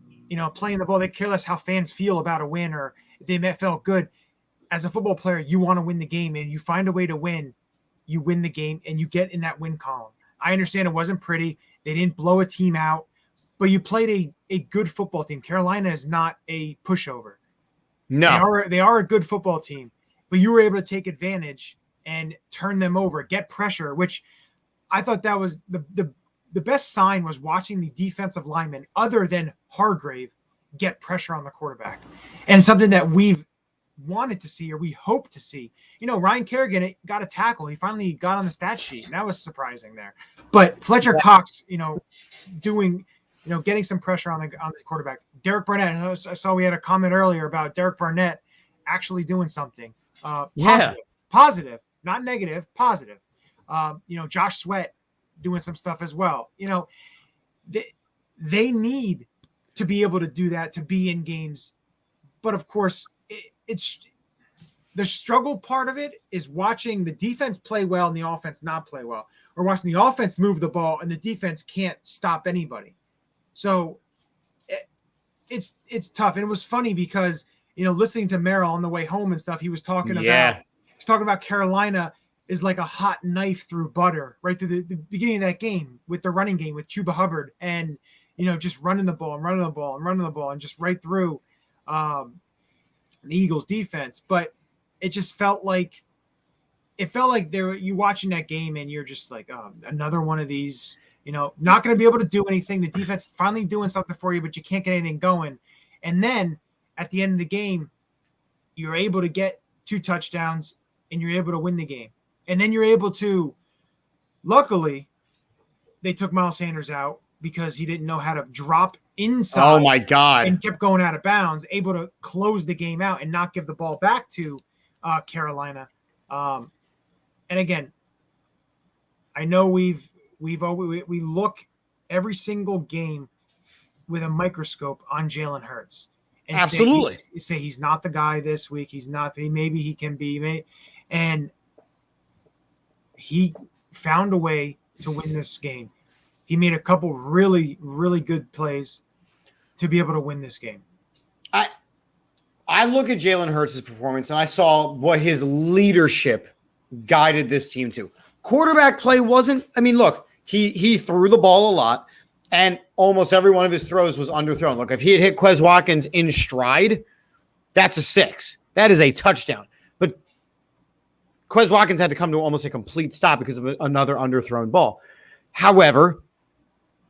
S3: playing the ball. They care less how fans feel about a win or if they felt good. As a football player, you want to win the game, and you find a way to win. You win the game, and you get in that win column. I understand it wasn't pretty. They didn't blow a team out, but you played a good football team. Carolina is not a pushover.
S1: No.
S3: They are a good football team, but you were able to take advantage and turn them over, get pressure, which I thought that was the best sign was watching the defensive lineman other than Hargrave get pressure on the quarterback. And something that we've wanted to see or we hope to see. Ryan Kerrigan got a tackle. He finally got on the stat sheet, and that was surprising there. But Fletcher Cox, getting some pressure on the quarterback. Derek Barnett, I saw we had a comment earlier about Derek Barnett actually doing something. Positive, not negative, positive. Josh Sweat doing some stuff as well. They need to be able to do that, to be in games. But of course, it's the struggle part of it is watching the defense play well and the offense not play well, or watching the offense move the ball and the defense can't stop anybody. So it's tough. And it was funny because, listening to Merrill on the way home and stuff, he was talking about Carolina is like a hot knife through butter right through the beginning of that game with the running game with Chuba Hubbard and, just running the ball and just right through the Eagles defense. But it just felt like you watching that game and you're just like, another one of these, not going to be able to do anything. The defense finally doing something for you, but you can't get anything going. And then at the end of the game, you're able to get 2 touchdowns and you're able to win the game. And then you're able to, luckily, they took Miles Sanders out because he didn't know how to drop inside.
S1: Oh, my God.
S3: And kept going out of bounds, able to close the game out and not give the ball back to Carolina. And again, I know we look every single game with a microscope on Jalen Hurts. And
S1: absolutely.
S3: Say he's not the guy this week. He's not. Maybe he can be. And he found a way to win this game. He made a couple really, really good plays to be able to win this game.
S1: I look at Jalen Hurts' performance, and I saw what his leadership guided this team to. Quarterback play wasn't – look, he threw the ball a lot, and almost every one of his throws was underthrown. Look, if he had hit Quez Watkins in stride, that's a 6. That is a touchdown. But Quez Watkins had to come to almost a complete stop because of another underthrown ball. However,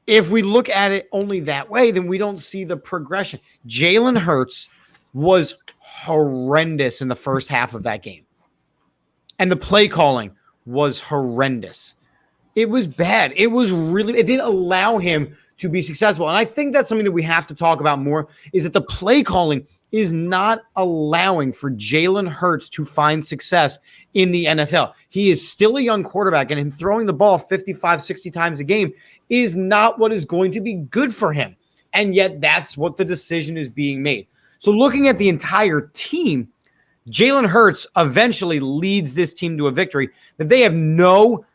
S1: if we look at it only that way, then we don't see the progression. Jalen Hurts was horrendous in the first half of that game. And the play calling was horrendous. It was bad. It didn't allow him to be successful. And I think that's something that we have to talk about more, is that the play calling is not allowing for Jalen Hurts to find success in the NFL. He is still a young quarterback, and him throwing the ball 55, 60 times a game is not what is going to be good for him. And yet that's what the decision is being made. So looking at the entire team, Jalen Hurts eventually leads this team to a victory that they have no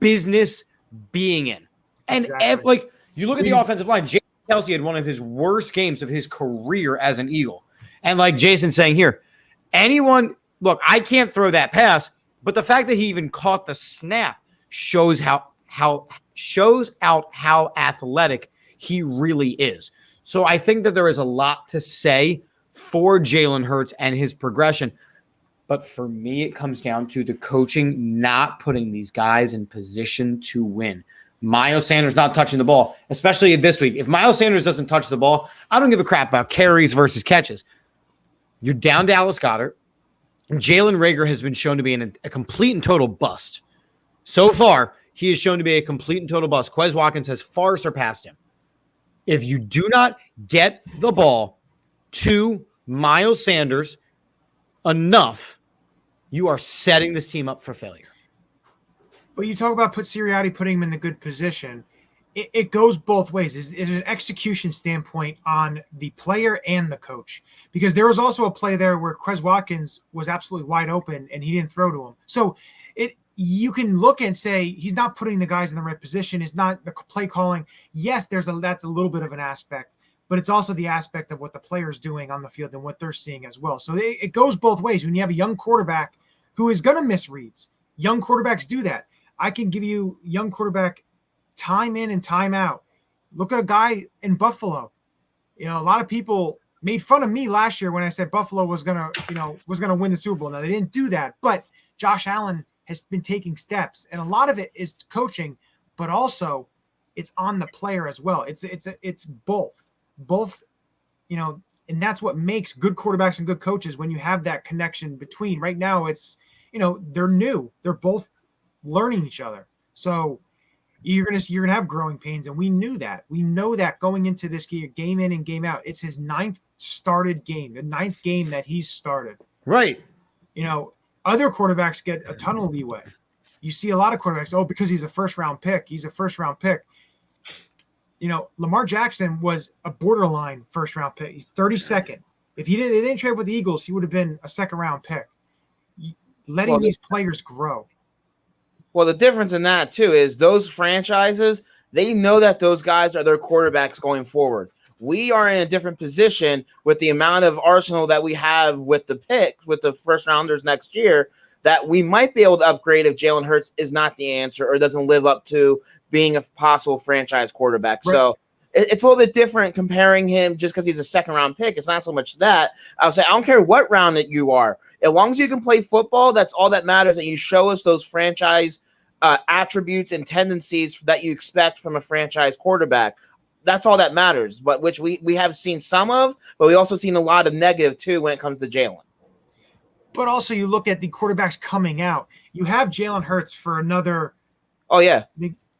S1: business being in. And
S3: Exactly.
S1: you look at the offensive line, Jason Kelce had one of his worst games of his career as an Eagle. And like Jason's saying here, look, I can't throw that pass, but the fact that he even caught the snap shows out how athletic he really is. So I think that there is a lot to say for Jalen Hurts and his progression. But for me, it comes down to the coaching not putting these guys in position to win. Miles Sanders not touching the ball, especially this week. If Miles Sanders doesn't touch the ball, I don't give a crap about carries versus catches. You're down Dallas Goedert. Jalen Reagor has been shown to be a complete and total bust. So far, he is shown to be a complete and total bust. Quez Watkins has far surpassed him. If you do not get the ball to Miles Sanders enough, you are setting this team up for failure.
S3: But you talk about Sirianni putting him in the good position. It goes both ways. It's an execution standpoint on the player and the coach. Because there was also a play there where Quez Watkins was absolutely wide open and he didn't throw to him. So you can look and say he's not putting the guys in the right position. It's not the play calling. Yes, that's a little bit of an aspect, but it's also the aspect of what the player's doing on the field and what they're seeing as well. So it goes both ways. When you have a young quarterback who is going to miss reads, young quarterbacks do that. I can give you young quarterback time in and time out. Look at a guy in Buffalo. A lot of people made fun of me last year when I said Buffalo was gonna win the Super Bowl. Now they didn't do that, but Josh Allen has been taking steps, and a lot of it is coaching, but also it's on the player as well. It's both, and that's what makes good quarterbacks and good coaches when you have that connection between. Right now, it's they're new, they're both learning each other, so you're gonna have growing pains, and we knew that. We know that going into this game in and game out. It's his ninth started game, the ninth game that he's started.
S1: Right.
S3: Other quarterbacks get a ton of leeway. You see a lot of quarterbacks, because he's a first-round pick. He's a first-round pick. Lamar Jackson was a borderline first-round pick. He's 32nd. If they didn't trade with the Eagles, he would have been a second-round pick. Letting these players grow.
S4: Well, the difference in that, too, is those franchises, they know that those guys are their quarterbacks going forward. We are in a different position with the amount of arsenal that we have with the picks, with the first rounders next year, that we might be able to upgrade if Jalen Hurts is not the answer or doesn't live up to being a possible franchise quarterback. Right. So it's a little bit different comparing him just because he's a second-round pick. It's not so much that. I would say I don't care what round that you are. As long as you can play football, that's all that matters, and you show us those franchise attributes and tendencies that you expect from a franchise quarterback. That's all that matters, but which we have seen some of, but we also seen a lot of negative too when it comes to Jalen.
S3: But also you look at the quarterbacks coming out. You have Jalen Hurts for another.
S4: Oh yeah.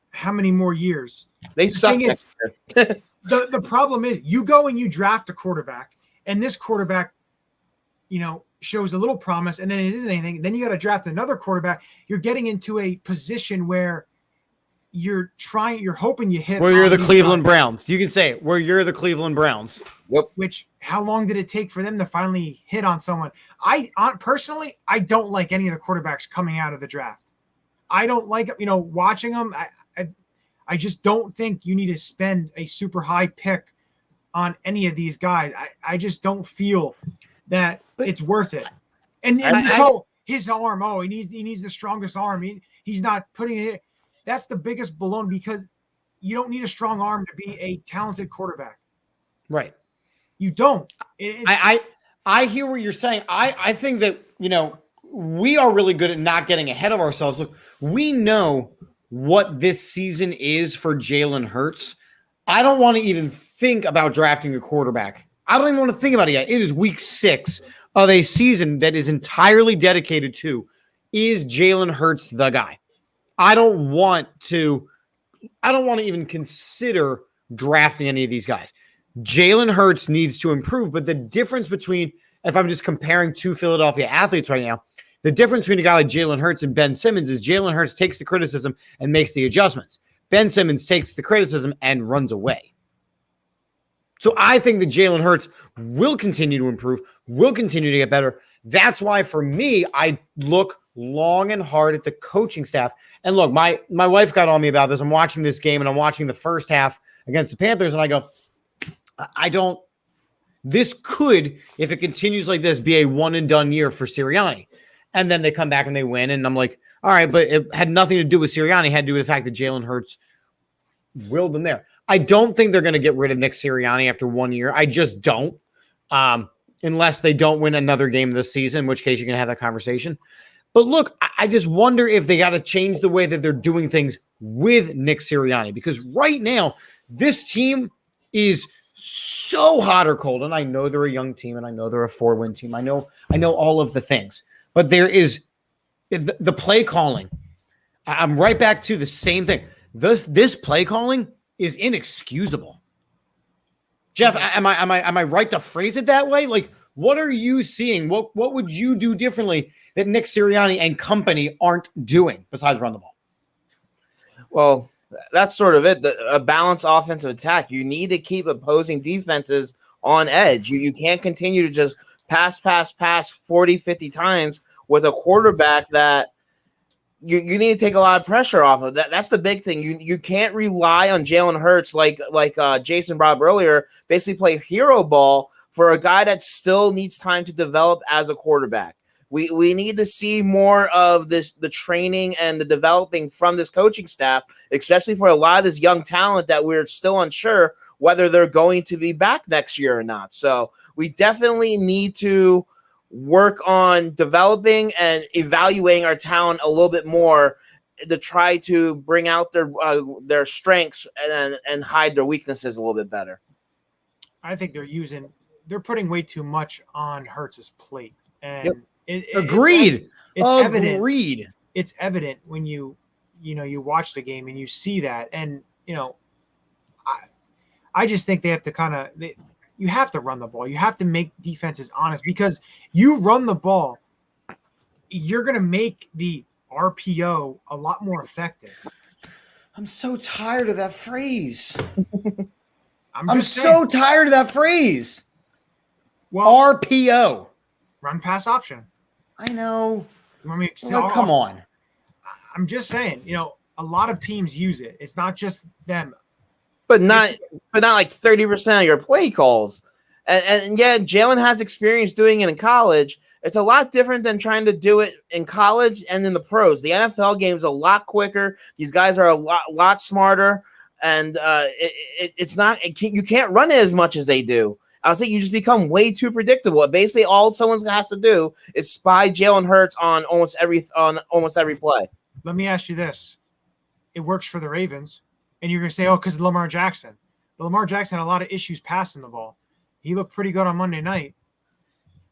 S3: How many more years?
S4: They suck.
S3: The problem is you go and you draft a quarterback, and this quarterback, shows a little promise, and then it isn't anything. Then you got to draft another quarterback. You're getting into a position where you're hoping you hit.
S1: Where you're the Cleveland Browns. You can say it. Where you're the Cleveland Browns.
S4: Yep.
S3: Which, how long did it take for them to finally hit on someone? Personally, I don't like any of the quarterbacks coming out of the draft. I don't like, watching them. I just don't think you need to spend a super high pick on any of these guys. I just don't feel that it's worth it. And his arm, he needs the strongest arm. He's not putting it. That's the biggest baloney, because you don't need a strong arm to be a talented quarterback.
S1: Right.
S3: You don't.
S1: I hear what you're saying. I think that, we are really good at not getting ahead of ourselves. Look, we know what this season is for Jalen Hurts. I don't want to even think about drafting a quarterback. I don't even want to think about it yet. It is week 6 of a season that is entirely dedicated to, is Jalen Hurts the guy? I don't want to even consider drafting any of these guys. Jalen Hurts needs to improve, but the difference between, if I'm just comparing two Philadelphia athletes right now, the difference between a guy like Jalen Hurts and Ben Simmons is Jalen Hurts takes the criticism and makes the adjustments. Ben Simmons takes the criticism and runs away. So I think that Jalen Hurts will continue to improve, will continue to get better. That's why, for me, I look long and hard at the coaching staff. And look, my wife got on me about this. I'm watching this game, and I'm watching the first half against the Panthers, and I go, this could, if it continues like this, be a one-and-done year for Sirianni. And then they come back and they win, and I'm like, all right, but it had nothing to do with Sirianni. It had to do with the fact that Jalen Hurts willed them there. I don't think they're going to get rid of Nick Sirianni after 1 year. I just don't. Unless they don't win another game this season, in which case you can have that conversation. But look, I just wonder if they got to change the way that they're doing things with Nick Sirianni, because right now this team is so hot or cold. And I know they're a young team, and I know they're a 4-win team. I know all of the things, but there is the play calling. I'm right back to the same thing. This play calling is inexcusable. Jeff, am I right to phrase it that way? Like, what are you seeing? What would you do differently that Nick Sirianni and company aren't doing besides run the ball?
S4: Well, that's sort of it. A balanced offensive attack. You need to keep opposing defenses on edge. You can't continue to just pass 40, 50 times with a quarterback that you need to take a lot of pressure off of. That's the big thing. You can't rely on Jalen Hurts like Jason brought up earlier, basically play hero ball for a guy that still needs time to develop as a quarterback. We need to see more of the training and the developing from this coaching staff, especially for a lot of this young talent that we're still unsure whether they're going to be back next year or not. So we definitely need to work on developing and evaluating our talent a little bit more to try to bring out their strengths and hide their weaknesses a little bit better.
S3: I think they're putting way too much on Hurts's plate. And
S1: Agreed.
S3: It's evident.
S1: Agreed.
S3: It's evident when you watch the game and you see that. And, I just think they have to you have to run the ball. You have to make defenses honest, because you run the ball, you're going to make the RPO a lot more effective.
S1: I'm so tired of that phrase.
S3: I'm so
S1: tired of that phrase.
S3: Well,
S1: RPO.
S3: Run pass option.
S1: I know.
S3: You want me to
S1: come on.
S3: I'm just saying, a lot of teams use it. It's not just them.
S4: But not like 30% of your play calls. And yeah, Jalen has experience doing it in college. It's a lot different than trying to do it in college and in the pros. The NFL game is a lot quicker. These guys are a lot smarter, and you can't run it as much as they do. I would say you just become way too predictable. Basically, all someone's gonna have to do is spy Jalen Hurts on almost every play.
S3: Let me ask you this: it works for the Ravens. And you're going to say, because of Lamar Jackson. But Lamar Jackson had a lot of issues passing the ball. He looked pretty good on Monday night.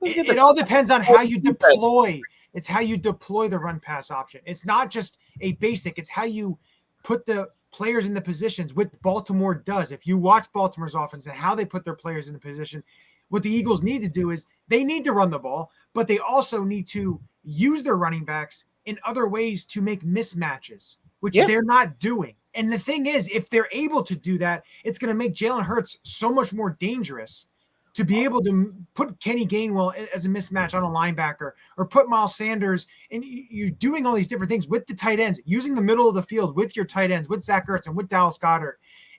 S3: It all depends on how you deploy. It's how you deploy the run-pass option. It's not just a basic. It's how you put the players in the positions, what Baltimore does. If you watch Baltimore's offense and how they put their players in the position, what the Eagles need to do is they need to run the ball, but they also need to use their running backs in other ways to make mismatches, which they're not doing. And the thing is, if they're able to do that, it's going to make Jalen Hurts so much more dangerous to be able to put Kenny Gainwell as a mismatch on a linebacker, or put Miles Sanders. And you're doing all these different things with the tight ends, using the middle of the field with your tight ends, with Zach Ertz and with Dallas Goedert,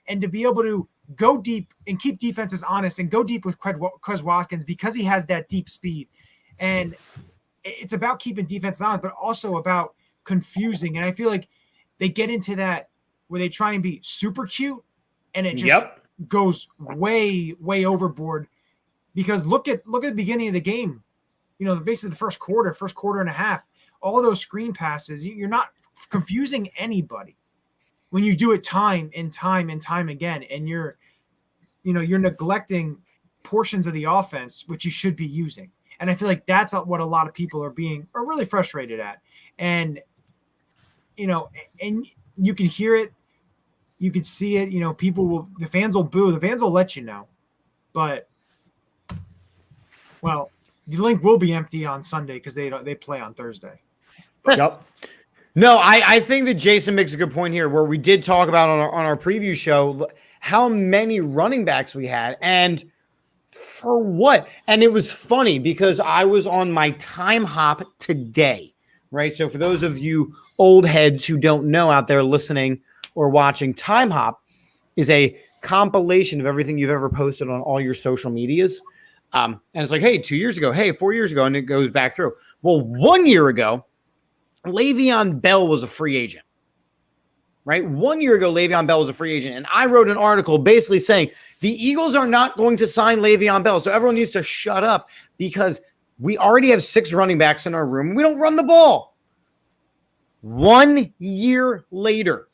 S3: and to be able to go deep and keep defenses honest and go deep with Quez Watkins, because he has that deep speed. And it's about keeping defense honest, but also about confusing. And I feel like they get into that where they try and be super cute, and it just goes way, way overboard. Because look at the beginning of the game, basically the first quarter and a half, all those screen passes, you're not confusing anybody when you do it time and time and time again, and you're neglecting portions of the offense which you should be using. And I feel like that's what a lot of people are really frustrated at. And and you can hear it, you can see it. The fans will boo, the fans will let you know, but well, the link will be empty on Sunday because they play on Thursday.
S1: Yep. No, I think that Jason makes a good point here, where we did talk about on our preview show how many running backs we had and for what. And it was funny because I was on my time hop today, right? So for those of you old heads who don't know out there listening or watching, time hop is a compilation of everything you've ever posted on all your social medias. And it's like, hey, 2 years ago, hey, 4 years ago, and it goes back through. Well, 1 year ago, Le'Veon Bell was a free agent, right? 1 year ago, Le'Veon Bell was a free agent. And I wrote an article basically saying the Eagles are not going to sign Le'Veon Bell. So everyone needs to shut up because we already have 6 running backs in our room. We don't run the ball. 1 year later,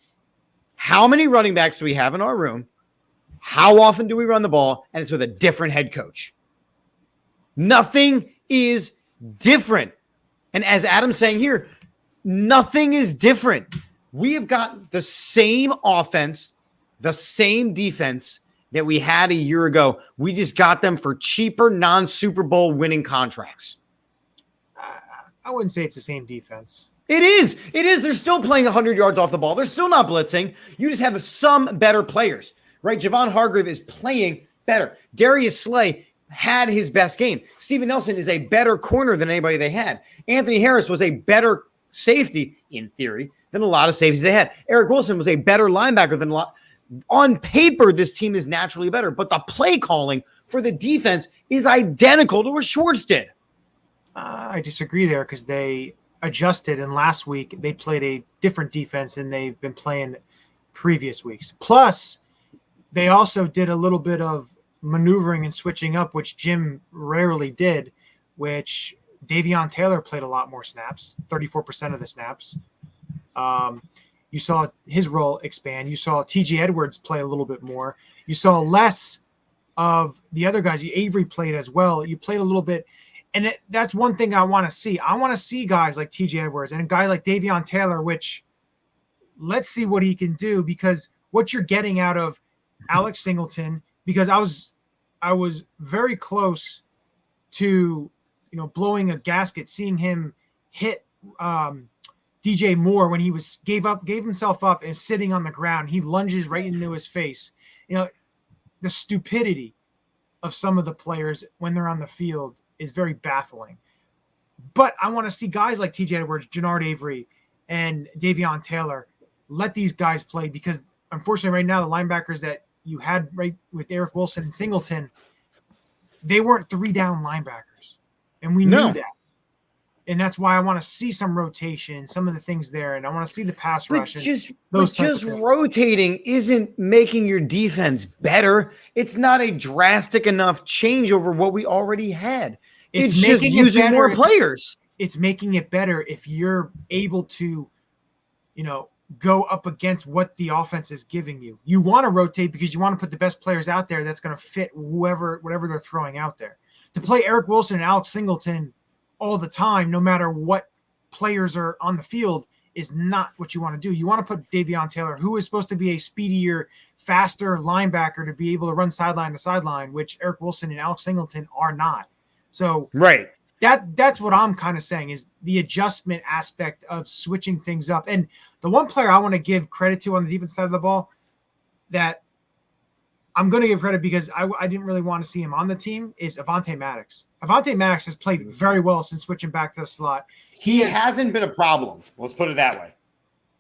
S1: how many running backs do we have in our room? How often do we run the ball? And it's with a different head coach. Nothing is different. And as Adam's saying here, nothing is different. We have got the same offense, the same defense that we had a year ago. We just got them for cheaper, non-Super Bowl winning contracts.
S3: I wouldn't say it's the same defense.
S1: It is. It is. They're still playing 100 yards off the ball. They're still not blitzing. You just have some better players, right? Javon Hargrave is playing better. Darius Slay had his best game. Steven Nelson is a better corner than anybody they had. Anthony Harris was a better safety, in theory, than a lot of safeties they had. Eric Wilson was a better linebacker than a lot. On paper, this team is naturally better, but the play calling for the defense is identical to what Schwartz did.
S3: I disagree there because they adjusted, and last week they played a different defense than they've been playing previous weeks. Plus, they also did a little bit of maneuvering and switching up, which Jim rarely did, which Davion Taylor played a lot more snaps, 34% of the snaps. You saw his role expand. You saw T.J. Edwards play a little bit more. You saw less of the other guys. Avery played as well. You played a little bit. And that's one thing I want to see. I want to see guys like T.J. Edwards and a guy like Davion Taylor, which let's see what he can do, because what you're getting out of Alex Singleton, because I was very close to blowing a gasket, seeing him hit DJ Moore when he gave himself up and sitting on the ground. He lunges right into his face. The stupidity of some of the players when they're on the field is very baffling. But I want to see guys like TJ Edwards, Jannard Avery, and Davion Taylor let these guys play, because unfortunately right now the linebackers that you had right with Eric Wilson and Singleton, they weren't 3-down linebackers. And we knew that. And that's why I want to see some rotation, some of the things there, and I want to see the pass rush.
S1: Just rotating isn't making your defense better. It's not a drastic enough change over what we already had. It's just using more players.
S3: It's making it better if you're able to, go up against what the offense is giving you. You want to rotate because you want to put the best players out there that's going to fit whatever they're throwing out there. To play Eric Wilson and Alex Singleton all the time, no matter what players are on the field, is not what you want to do. You want to put Davion Taylor, who is supposed to be a speedier, faster linebacker, to be able to run sideline to sideline, which Eric Wilson and Alex Singleton are not. So
S1: right.
S3: That's what I'm kind of saying, is the adjustment aspect of switching things up. And the one player I want to give credit to on the defense side of the ball, that I'm going to give credit because I didn't really want to see him on the team, is Avonte Maddox. Avonte Maddox has played very well since switching back to the slot.
S1: He hasn't been a problem. Let's put it that way.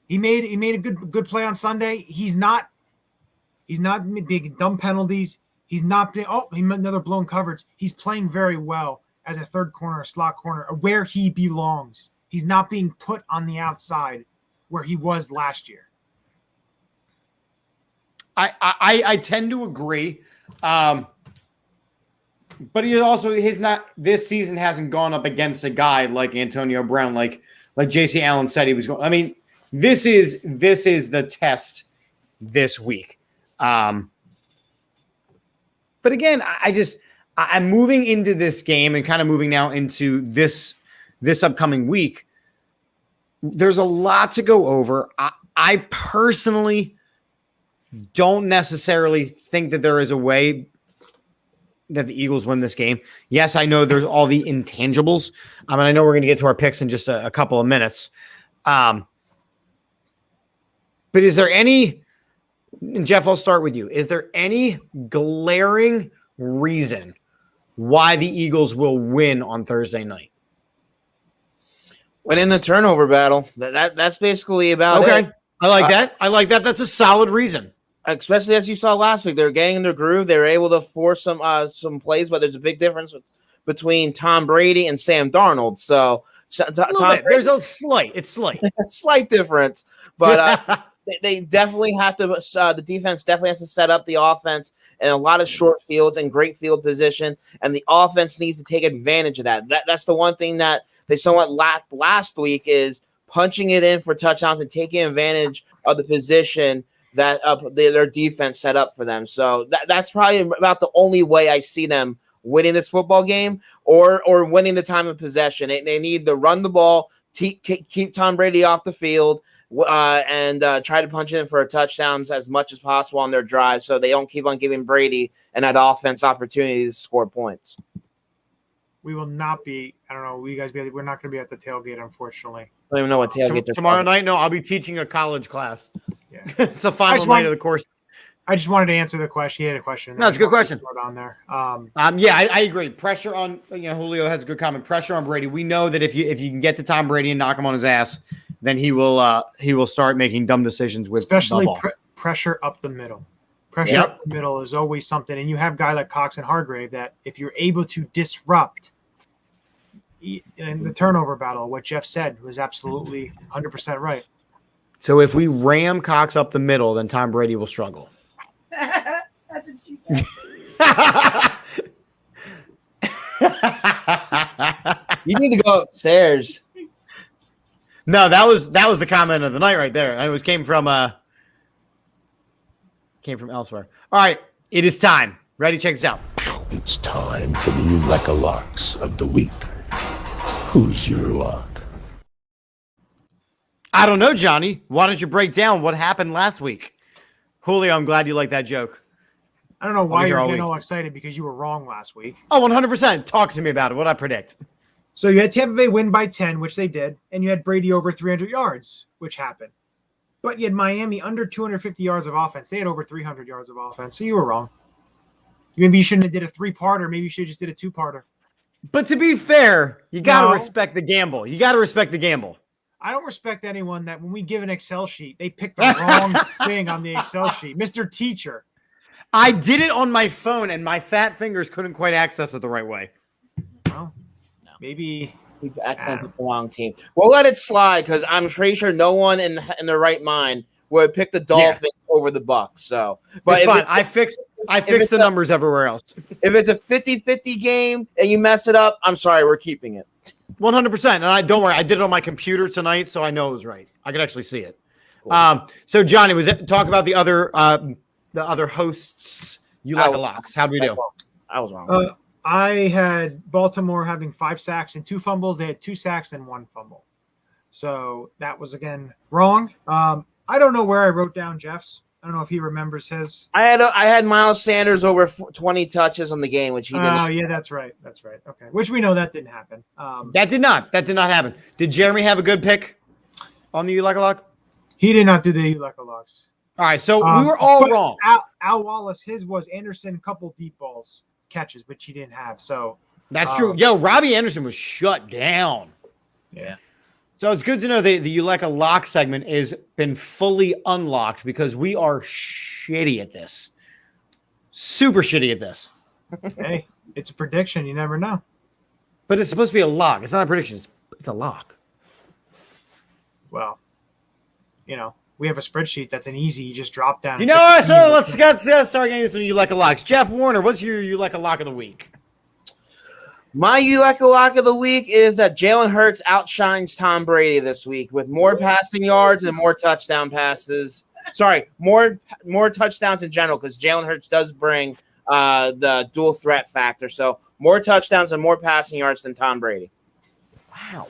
S3: He made a good play on Sunday. He's not big dumb penalties. He's not he made another blown coverage. He's playing very well as a third corner, a slot corner, where he belongs. He's not being put on the outside where he was last year.
S1: I tend to agree. But he also, this season hasn't gone up against a guy like Antonio Brown, like J.C. Allen said he was going. I mean, this is the test this week. But again, I'm moving into this game and kind of moving now into this upcoming week. there's a lot to go over. I personally don't necessarily think that there is a way that the Eagles win this game. Yes, I know there's all the intangibles. I know we're going to get to our picks in just a couple of minutes. But is there any, and Jeff, I'll start with you. Is there any glaring reason why the Eagles will win on Thursday night?
S4: Winning the turnover battle. That's basically about it.
S1: I like that. I like that. That's a solid reason.
S4: Especially as you saw last week, they're getting in their groove. They were able to force some plays, but there's a big difference between Tom Brady and Sam Darnold. So
S1: there's a slight
S4: difference, but they definitely have to. The defense definitely has to set up the offense in a lot of short fields and great field position, and the offense needs to take advantage of that. That's the one thing that they somewhat lacked last week is punching it in for touchdowns and taking advantage of the position that their defense set up for them. So that's probably about the only way I see them winning this football game or winning the time of possession. They need to run the ball, keep Tom Brady off the field, and try to punch it in for touchdowns as much as possible on their drive so they don't keep on giving Brady and that offense opportunity to score points.
S3: We will not be. I don't know. Will you guys be? We're not going to be at the tailgate, unfortunately.
S4: I don't even know what tailgate they're
S1: tomorrow night. No, I'll be teaching a college class.
S3: Yeah,
S1: it's the final night of the course.
S3: I just wanted to answer the question. He had a question.
S1: No, it's a good question.
S3: On there.
S1: Yeah, I agree. Pressure on Julio has a good comment. Pressure on Brady. We know that if you can get to Tom Brady and knock him on his ass, then he will start making dumb decisions with
S3: especially
S1: the ball.
S3: Pressure up the middle. Pressure up the middle is always something, and you have a guy like Cox and Hargrave that if you're able to disrupt in the turnover battle, what Jeff said was absolutely 100% right.
S1: So if we ram Cox up the middle, then Tom Brady will struggle.
S5: That's what she said.
S4: You need to go upstairs.
S1: No, that was the comment of the night right there. And it came from elsewhere. All right, it is time. Ready? Check this out.
S6: It's time for the Eureka Locks of the week. Who's your lock?
S1: I don't know, Johnny. Why don't you break down what happened last week? Julio, I'm glad you like that joke.
S3: I don't know why you're getting all excited because you were wrong last week.
S1: Oh, 100%. Talk to me about it. What I predict.
S3: So you had Tampa Bay win by 10, which they did, and you had Brady over 300 yards, which happened. But you had Miami under 250 yards of offense. They had over 300 yards of offense, so you were wrong. Maybe you shouldn't have did a 3-parter. Maybe you should have just did a 2-parter.
S1: But to be fair, you got to respect the gamble. I
S3: don't respect anyone that when we give an Excel sheet, they pick the wrong thing on the Excel sheet. Mr. Teacher.
S1: I did it on my phone, and my fat fingers couldn't quite access it the right way.
S3: Well, maybe
S4: we've accidentally picked the wrong team. We'll let it slide because I'm pretty sure no one in their right mind would pick the Dolphins over the Bucs. So, but
S1: it's fine. I fixed the numbers everywhere else.
S4: If it's a 50-50 game and you mess it up, I'm sorry, we're keeping it.
S1: 100%. And don't worry, I did it on my computer tonight, so I know it was right. I could actually see it. Cool. So Johnny, talk about the other hosts. You like a locks. How'd we do?
S4: I was wrong.
S3: I had Baltimore having 5 sacks and 2 fumbles. They had 2 sacks and 1 fumble. So that was again wrong. I don't know where I wrote down Jeff's. I don't know if he remembers his.
S4: I had Miles Sanders over 20 touches on the game, which he didn't.
S3: Oh, yeah, that's right. Okay, which we know that didn't happen.
S1: That did not happen. Did Jeremy have a good pick on the You Like a Lock?
S3: He did not do the You Like a Locks.
S1: All right, so we were all wrong.
S3: Al Wallace, his was Anderson, couple deep balls catches, which he didn't have. So
S1: that's true. Yo, Robbie Anderson was shut down.
S3: Yeah.
S1: So it's good to know the You Like a Lock segment has been fully unlocked because we are shitty at this. Super shitty at this.
S3: Hey, it's a prediction. You never know.
S1: But it's supposed to be a lock. It's not a prediction. It's a lock.
S3: Well, we have a spreadsheet that's an easy. You just drop down.
S1: So let's start getting some You Like a Locks. Jeff Warner, what's your You Like a Lock of the week?
S4: My You Like a Lock of the week is that Jalen Hurts outshines Tom Brady this week with more passing yards and more touchdown passes. Sorry, more touchdowns in general because Jalen Hurts does bring the dual threat factor. So more touchdowns and more passing yards than Tom Brady.
S1: Wow.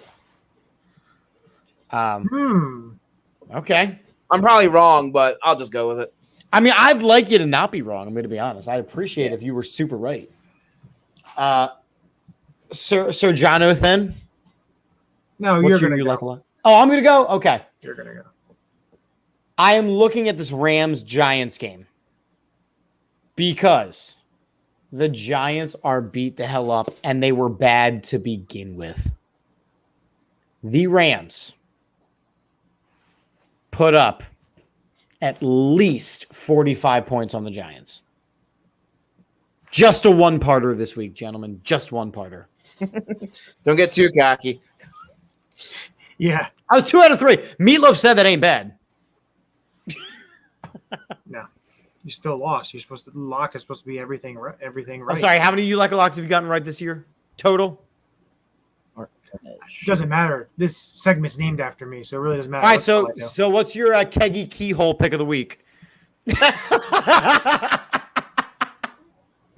S1: Okay.
S4: I'm probably wrong, but I'll just go with it.
S1: I mean, I'd like you to not be wrong. I'm going to be honest. I'd appreciate if you were super right. Sir Jonathan.
S3: No,
S1: What's
S3: you're
S1: your
S3: going to
S1: like
S3: go.
S1: a lot? Oh, I'm going to go? Okay.
S3: You're going to go.
S1: I am looking at this Rams-Giants game because the Giants are beat the hell up, and they were bad to begin with. The Rams put up at least 45 points on the Giants. Just a one-parter this week, gentlemen. Just one-parter.
S4: Don't get too cocky.
S3: Yeah.
S1: I was 2 out of 3. Meatloaf said that ain't bad.
S3: No. You still lost. You're supposed to lock is supposed to be everything right.
S1: I'm sorry, how many you like locks have you gotten right this year? Total?
S3: It doesn't matter. This segment's named after me, so it really doesn't matter.
S1: All right, so what's your Keggy Keyhole pick of the week?
S3: That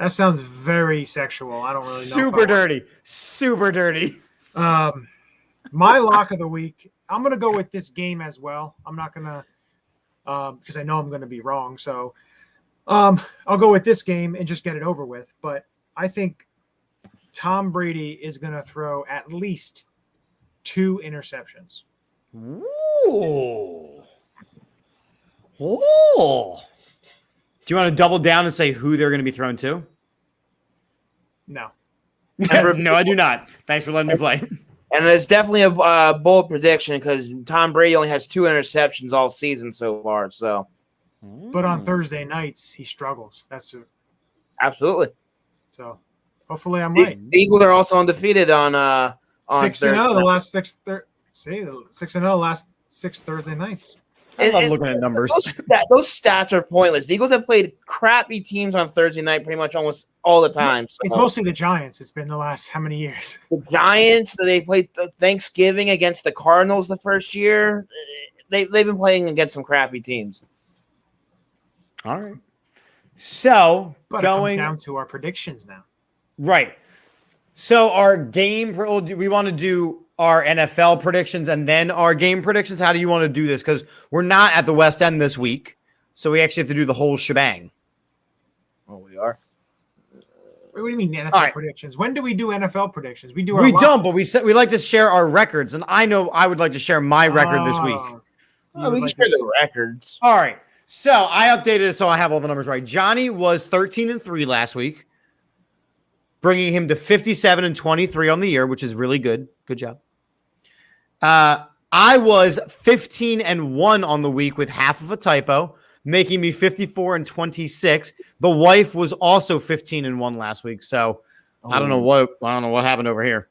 S3: sounds very sexual. I don't really know.
S1: Super dirty. Super dirty.
S3: My lock of the week, I'm going to go with this game as well. I'm not going to, because I know I'm going to be wrong. So I'll go with this game and just get it over with. But I think Tom Brady is going to throw at least 2 interceptions.
S1: Ooh. Oh. Do you want to double down and say who they're going to be thrown to?
S3: No.
S1: No, I do not. Thanks for letting me play.
S4: And it's definitely a bold prediction because Tom Brady only has 2 interceptions all season so far. So,
S3: But on Thursday nights, he struggles.
S4: absolutely.
S3: So hopefully I'm right.
S4: The Eagles are also undefeated on
S3: 6-0
S4: Thursday.
S3: the last 6-0 last 6 Thursday nights.
S1: I love looking at numbers.
S4: Those stats are pointless. The Eagles have played crappy teams on Thursday night pretty much almost all the time. So.
S3: It's mostly the Giants. It's been the last how many years?
S4: The Giants, they played Thanksgiving against the Cardinals the first year. They've been playing against some crappy teams.
S1: All right. So,
S3: But
S1: going
S3: it comes down to our predictions now.
S1: right. So, our game, we want to do our NFL predictions and then our game predictions. How do you want to do this? Because we're not at the West End this week. So, we actually have to do the whole shebang.
S4: Oh, we are.
S3: What do you mean NFL predictions? When do we do NFL predictions? We do.
S1: We don't, but we like to share our records, and I know I would like to share my record this week.
S4: We can share the records.
S1: All right, so I updated it so I have all the numbers right. Johnny was 13-3 last week, bringing him to 57-23 on the year, which is really good. Good job. I was 15-1 on the week with half of a typo, making me 54-26. The wife was also 15-1 last week, so I don't know what happened over here.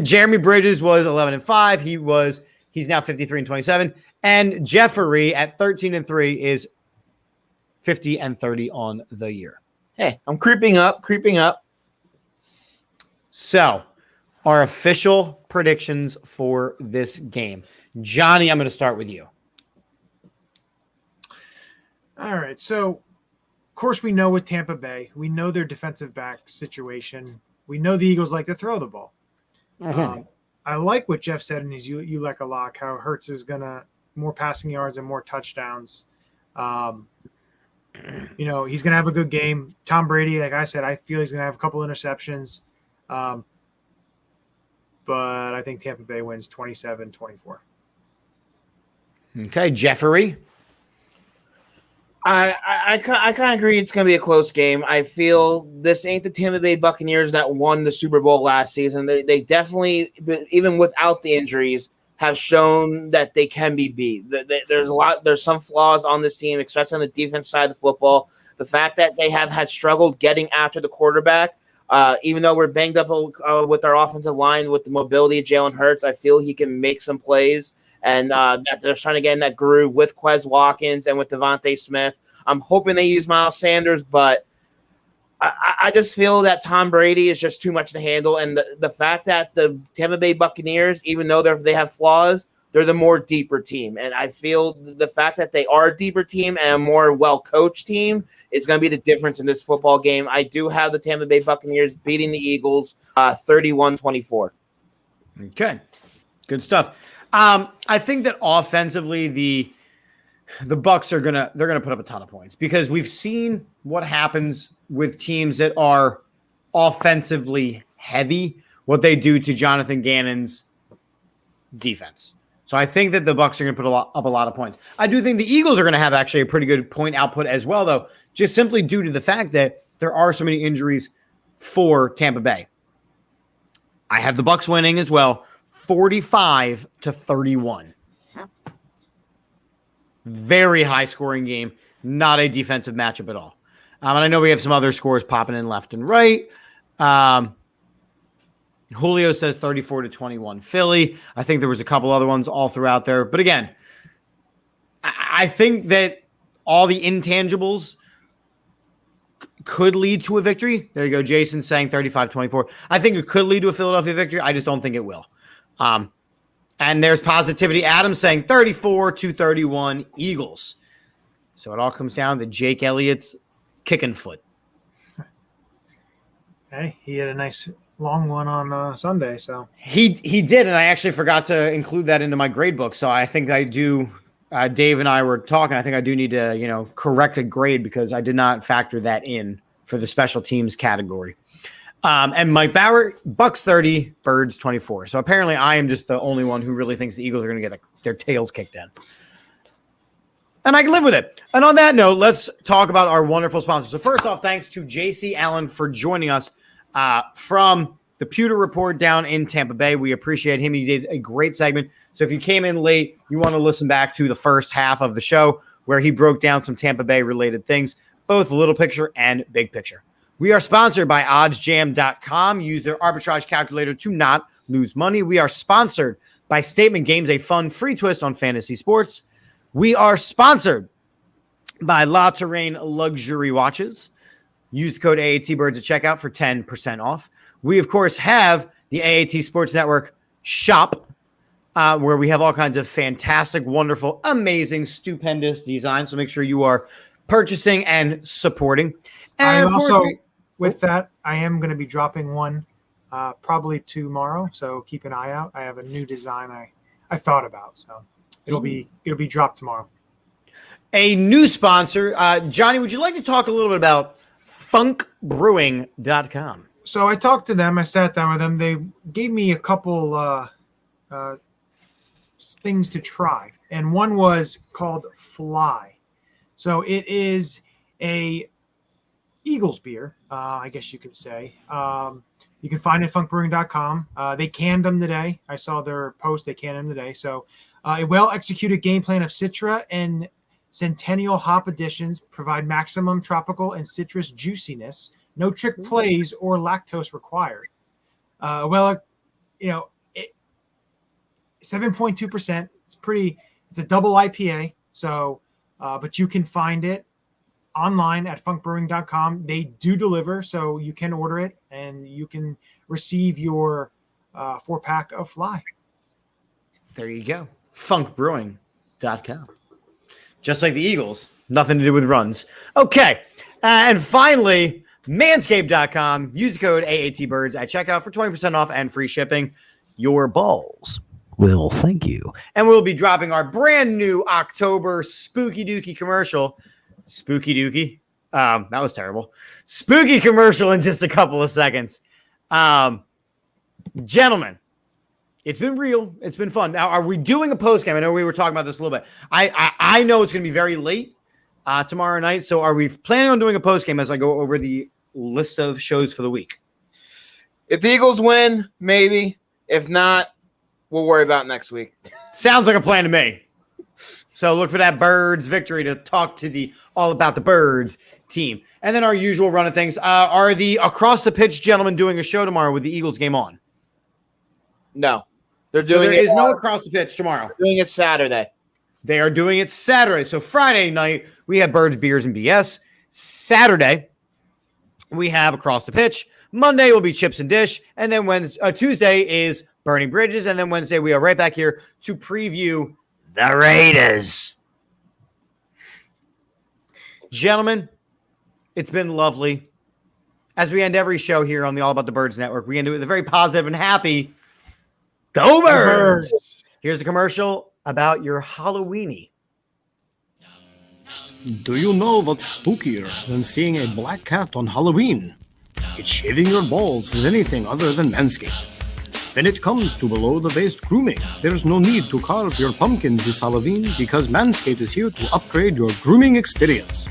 S1: Jeremy Bridges was 11-5. He's now 53-27, and Jeffrey at 13-3 is 50-30 on the year.
S4: Hey, I'm creeping up.
S1: So, our official predictions for this game. Johnny, I'm going to start with you.
S3: All right. So, of course, we know with Tampa Bay, we know their defensive back situation. We know the Eagles like to throw the ball. I like what Jeff said in his You Like a Lock, how Hurts is going to more passing yards and more touchdowns. He's going to have a good game. Tom Brady, like I said, I feel he's going to have a couple interceptions. But I think Tampa Bay wins 27-24.
S1: Okay, Jeffrey.
S4: I kind of agree it's going to be a close game. I feel this ain't the Tampa Bay Buccaneers that won the Super Bowl last season. They definitely, even without the injuries, have shown that they can be beat. There's some flaws on this team, especially on the defense side of the football. The fact that they have had struggled getting after the quarterback, even though we're banged up with our offensive line with the mobility of Jalen Hurts, I feel he can make some plays. And that they're trying to get in that groove with Quez Watkins and with Devontae Smith. I'm hoping they use Miles Sanders, but I just feel that Tom Brady is just too much to handle. And the fact that the Tampa Bay Buccaneers, even though they have flaws, they're the more deeper team. And I feel the fact that they are a deeper team and a more well-coached team is going to be the difference in this football game. I do have the Tampa Bay Buccaneers beating the Eagles 31-24.
S1: Okay. Good stuff. I think that offensively, the Bucs are they're gonna put up a ton of points because we've seen what happens with teams that are offensively heavy, what they do to Jonathan Gannon's defense. So I think that the Bucs are going to put up a lot of points. I do think the Eagles are going to have actually a pretty good point output as well, though, just simply due to the fact that there are so many injuries for Tampa Bay. I have the Bucs winning as well, 45-31. Very high scoring game, not a defensive matchup at all. And I know we have some other scores popping in left and right. Julio says 34-21 Philly. I think there was a couple other ones all throughout there. But again, I think that all the intangibles could lead to a victory. There you go. Jason saying 35-24. I think it could lead to a Philadelphia victory. I just don't think it will. And there's positivity. Adam saying 34-31 Eagles. So it all comes down to Jake Elliott's kicking foot.
S3: Hey, he had a nice long one on Sunday. So
S1: he did, and I actually forgot to include that into my grade book. So I think I do. Dave and I were talking. I think I do need to, correct a grade because I did not factor that in for the special teams category. And Mike Bauer, Bucs 30, Birds 24. So apparently I am just the only one who really thinks the Eagles are going to get their tails kicked in. And I can live with it. And on that note, let's talk about our wonderful sponsors. So first off, thanks to JC Allen for joining us from the Pewter Report down in Tampa Bay. We appreciate him. He did a great segment. So if you came in late, you want to listen back to the first half of the show where he broke down some Tampa Bay related things, both little picture and big picture. We are sponsored by oddsjam.com. Use their arbitrage calculator to not lose money. We are sponsored by Statement Games, a fun free twist on fantasy sports. We are sponsored by La Terrain Luxury Watches. Use the code AATBIRDS at checkout for 10% off. We, of course, have the AAT Sports Network shop, where we have all kinds of fantastic, wonderful, amazing, stupendous designs. So make sure you are purchasing and supporting. And
S3: with that, I am going to be dropping one probably tomorrow. So keep an eye out. I have a new design I thought about. So it'll be dropped tomorrow.
S1: A new sponsor. Johnny, would you like to talk a little bit about funkbrewing.com?
S3: So I talked to them. I sat down with them. They gave me a couple things to try. And one was called Fly. So it is a Eagles beer, I guess you could say. You can find it at funkbrewing.com. They canned them today. I saw their post. They canned them today. So a well-executed game plan of Citra and Centennial hop additions provide maximum tropical and citrus juiciness. No trick plays or lactose required. 7.2%. It's a double IPA. So, but you can find it online at funkbrewing.com. They do deliver, so you can order it and you can receive your 4-pack of Fly.
S1: There you go. Funkbrewing.com. Just like the Eagles, nothing to do with runs. Okay. And finally, manscaped.com. Use the code AATBIRDS at checkout for 20% off and free shipping. Your balls will thank you. And we'll be dropping our brand new October Spooky Dookie commercial. Spooky Dookie. That was terrible. Spooky commercial in just a couple of seconds. Gentlemen, it's been real. It's been fun. Now, are we doing a post game? I know we were talking about this a little bit. I know it's going to be very late tomorrow night. So are we planning on doing a post game as I go over the list of shows for the week?
S4: If the Eagles win, maybe. If not, we'll worry about next week.
S1: Sounds like a plan to me. So look for that Birds victory to talk to the All About the Birds team. And then our usual run of things. Are the Across the Pitch gentlemen doing a show tomorrow with the Eagles game on?
S4: No. They're doing
S1: there is no Across the Pitch tomorrow.
S4: They're doing it Saturday.
S1: They are doing it Saturday. So Friday night, we have Birds, Beers, and BS. Saturday, we have Across the Pitch. Monday will be Chips and Dish. And then Tuesday is Burning Bridges. And then Wednesday, we are right back here to preview the Raiders. Gentlemen, it's been lovely. As we end every show here on the All About the Birds Network, we end it with a very positive and happy Go
S3: Birds.
S1: Birds! Here's a commercial about your Halloweeny.
S7: Do you know what's spookier than seeing a black cat on Halloween? It's shaving your balls with anything other than Manscaped. When it comes to below-the-waist grooming, there's no need to carve your pumpkins this Halloween because Manscaped is here to upgrade your grooming experience.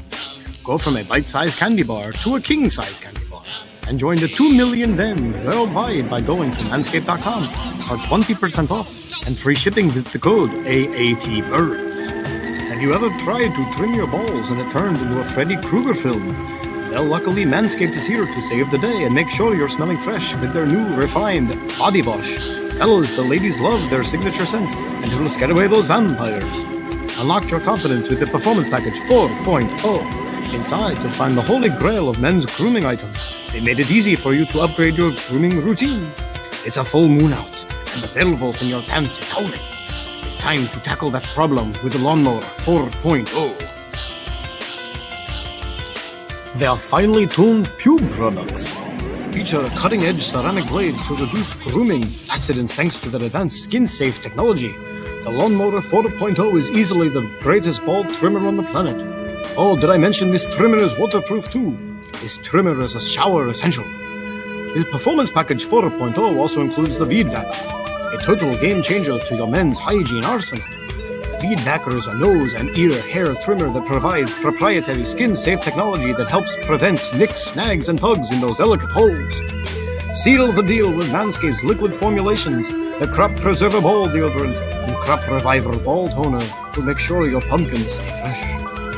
S7: Go from a bite-sized candy bar to a king-size candy bar and join the 2 million men worldwide by going to manscaped.com for 20% off and free shipping with the code AATBIRDS. Have you ever tried to trim your balls and it turned into a Freddy Krueger film? Well, luckily, Manscaped is here to save the day and make sure you're smelling fresh with their new refined body wash. Fellas, the ladies love their signature scent, and it will scare away those vampires. Unlock your confidence with the Performance Package 4.0. Inside, you'll find the holy grail of men's grooming items. They made it easy for you to upgrade your grooming routine. It's a full moon out, and the werewolf in your pants is howling. It's time to tackle that problem with the Lawnmower 4.0. Their finely tuned pube products feature a cutting-edge ceramic blade to reduce grooming accidents thanks to their advanced skin-safe technology. The Lawnmower 4.0 is easily the greatest ball trimmer on the planet. Oh, did I mention this trimmer is waterproof too? This trimmer is a shower essential. The Performance Package 4.0 also includes the Weed Whacker, a total game-changer to your men's hygiene arsenal. Weed Whacker is a nose and ear hair trimmer that provides proprietary skin-safe technology that helps prevent nicks, snags, and tugs in those delicate holes. Seal the deal with Manscaped's liquid formulations, the Crop Preserver Ball Deodorant, and Crop Reviver Ball Toner to make sure your pumpkins stay fresh.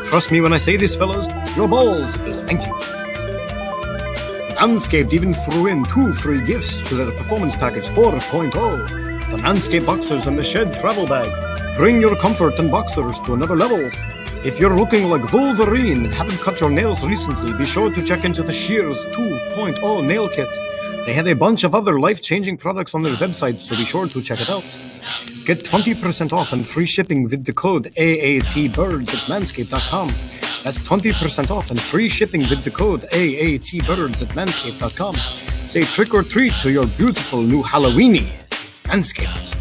S7: Trust me when I say this, fellas, your balls will thank you. Manscaped even threw in 2 free gifts to their Performance Package 4.0, the Manscaped Boxers and the Shed Travel Bag. Bring your comfort and boxers to another level. If you're looking like Wolverine and haven't cut your nails recently, be sure to check into the Shears 2.0 Nail Kit. They have a bunch of other life-changing products on their website, so be sure to check it out. Get 20% off and free shipping with the code AATBIRDS at manscaped.com. That's 20% off and free shipping with the code AATBIRDS at manscaped.com. Say trick or treat to your beautiful new Halloweeny. Manscaped.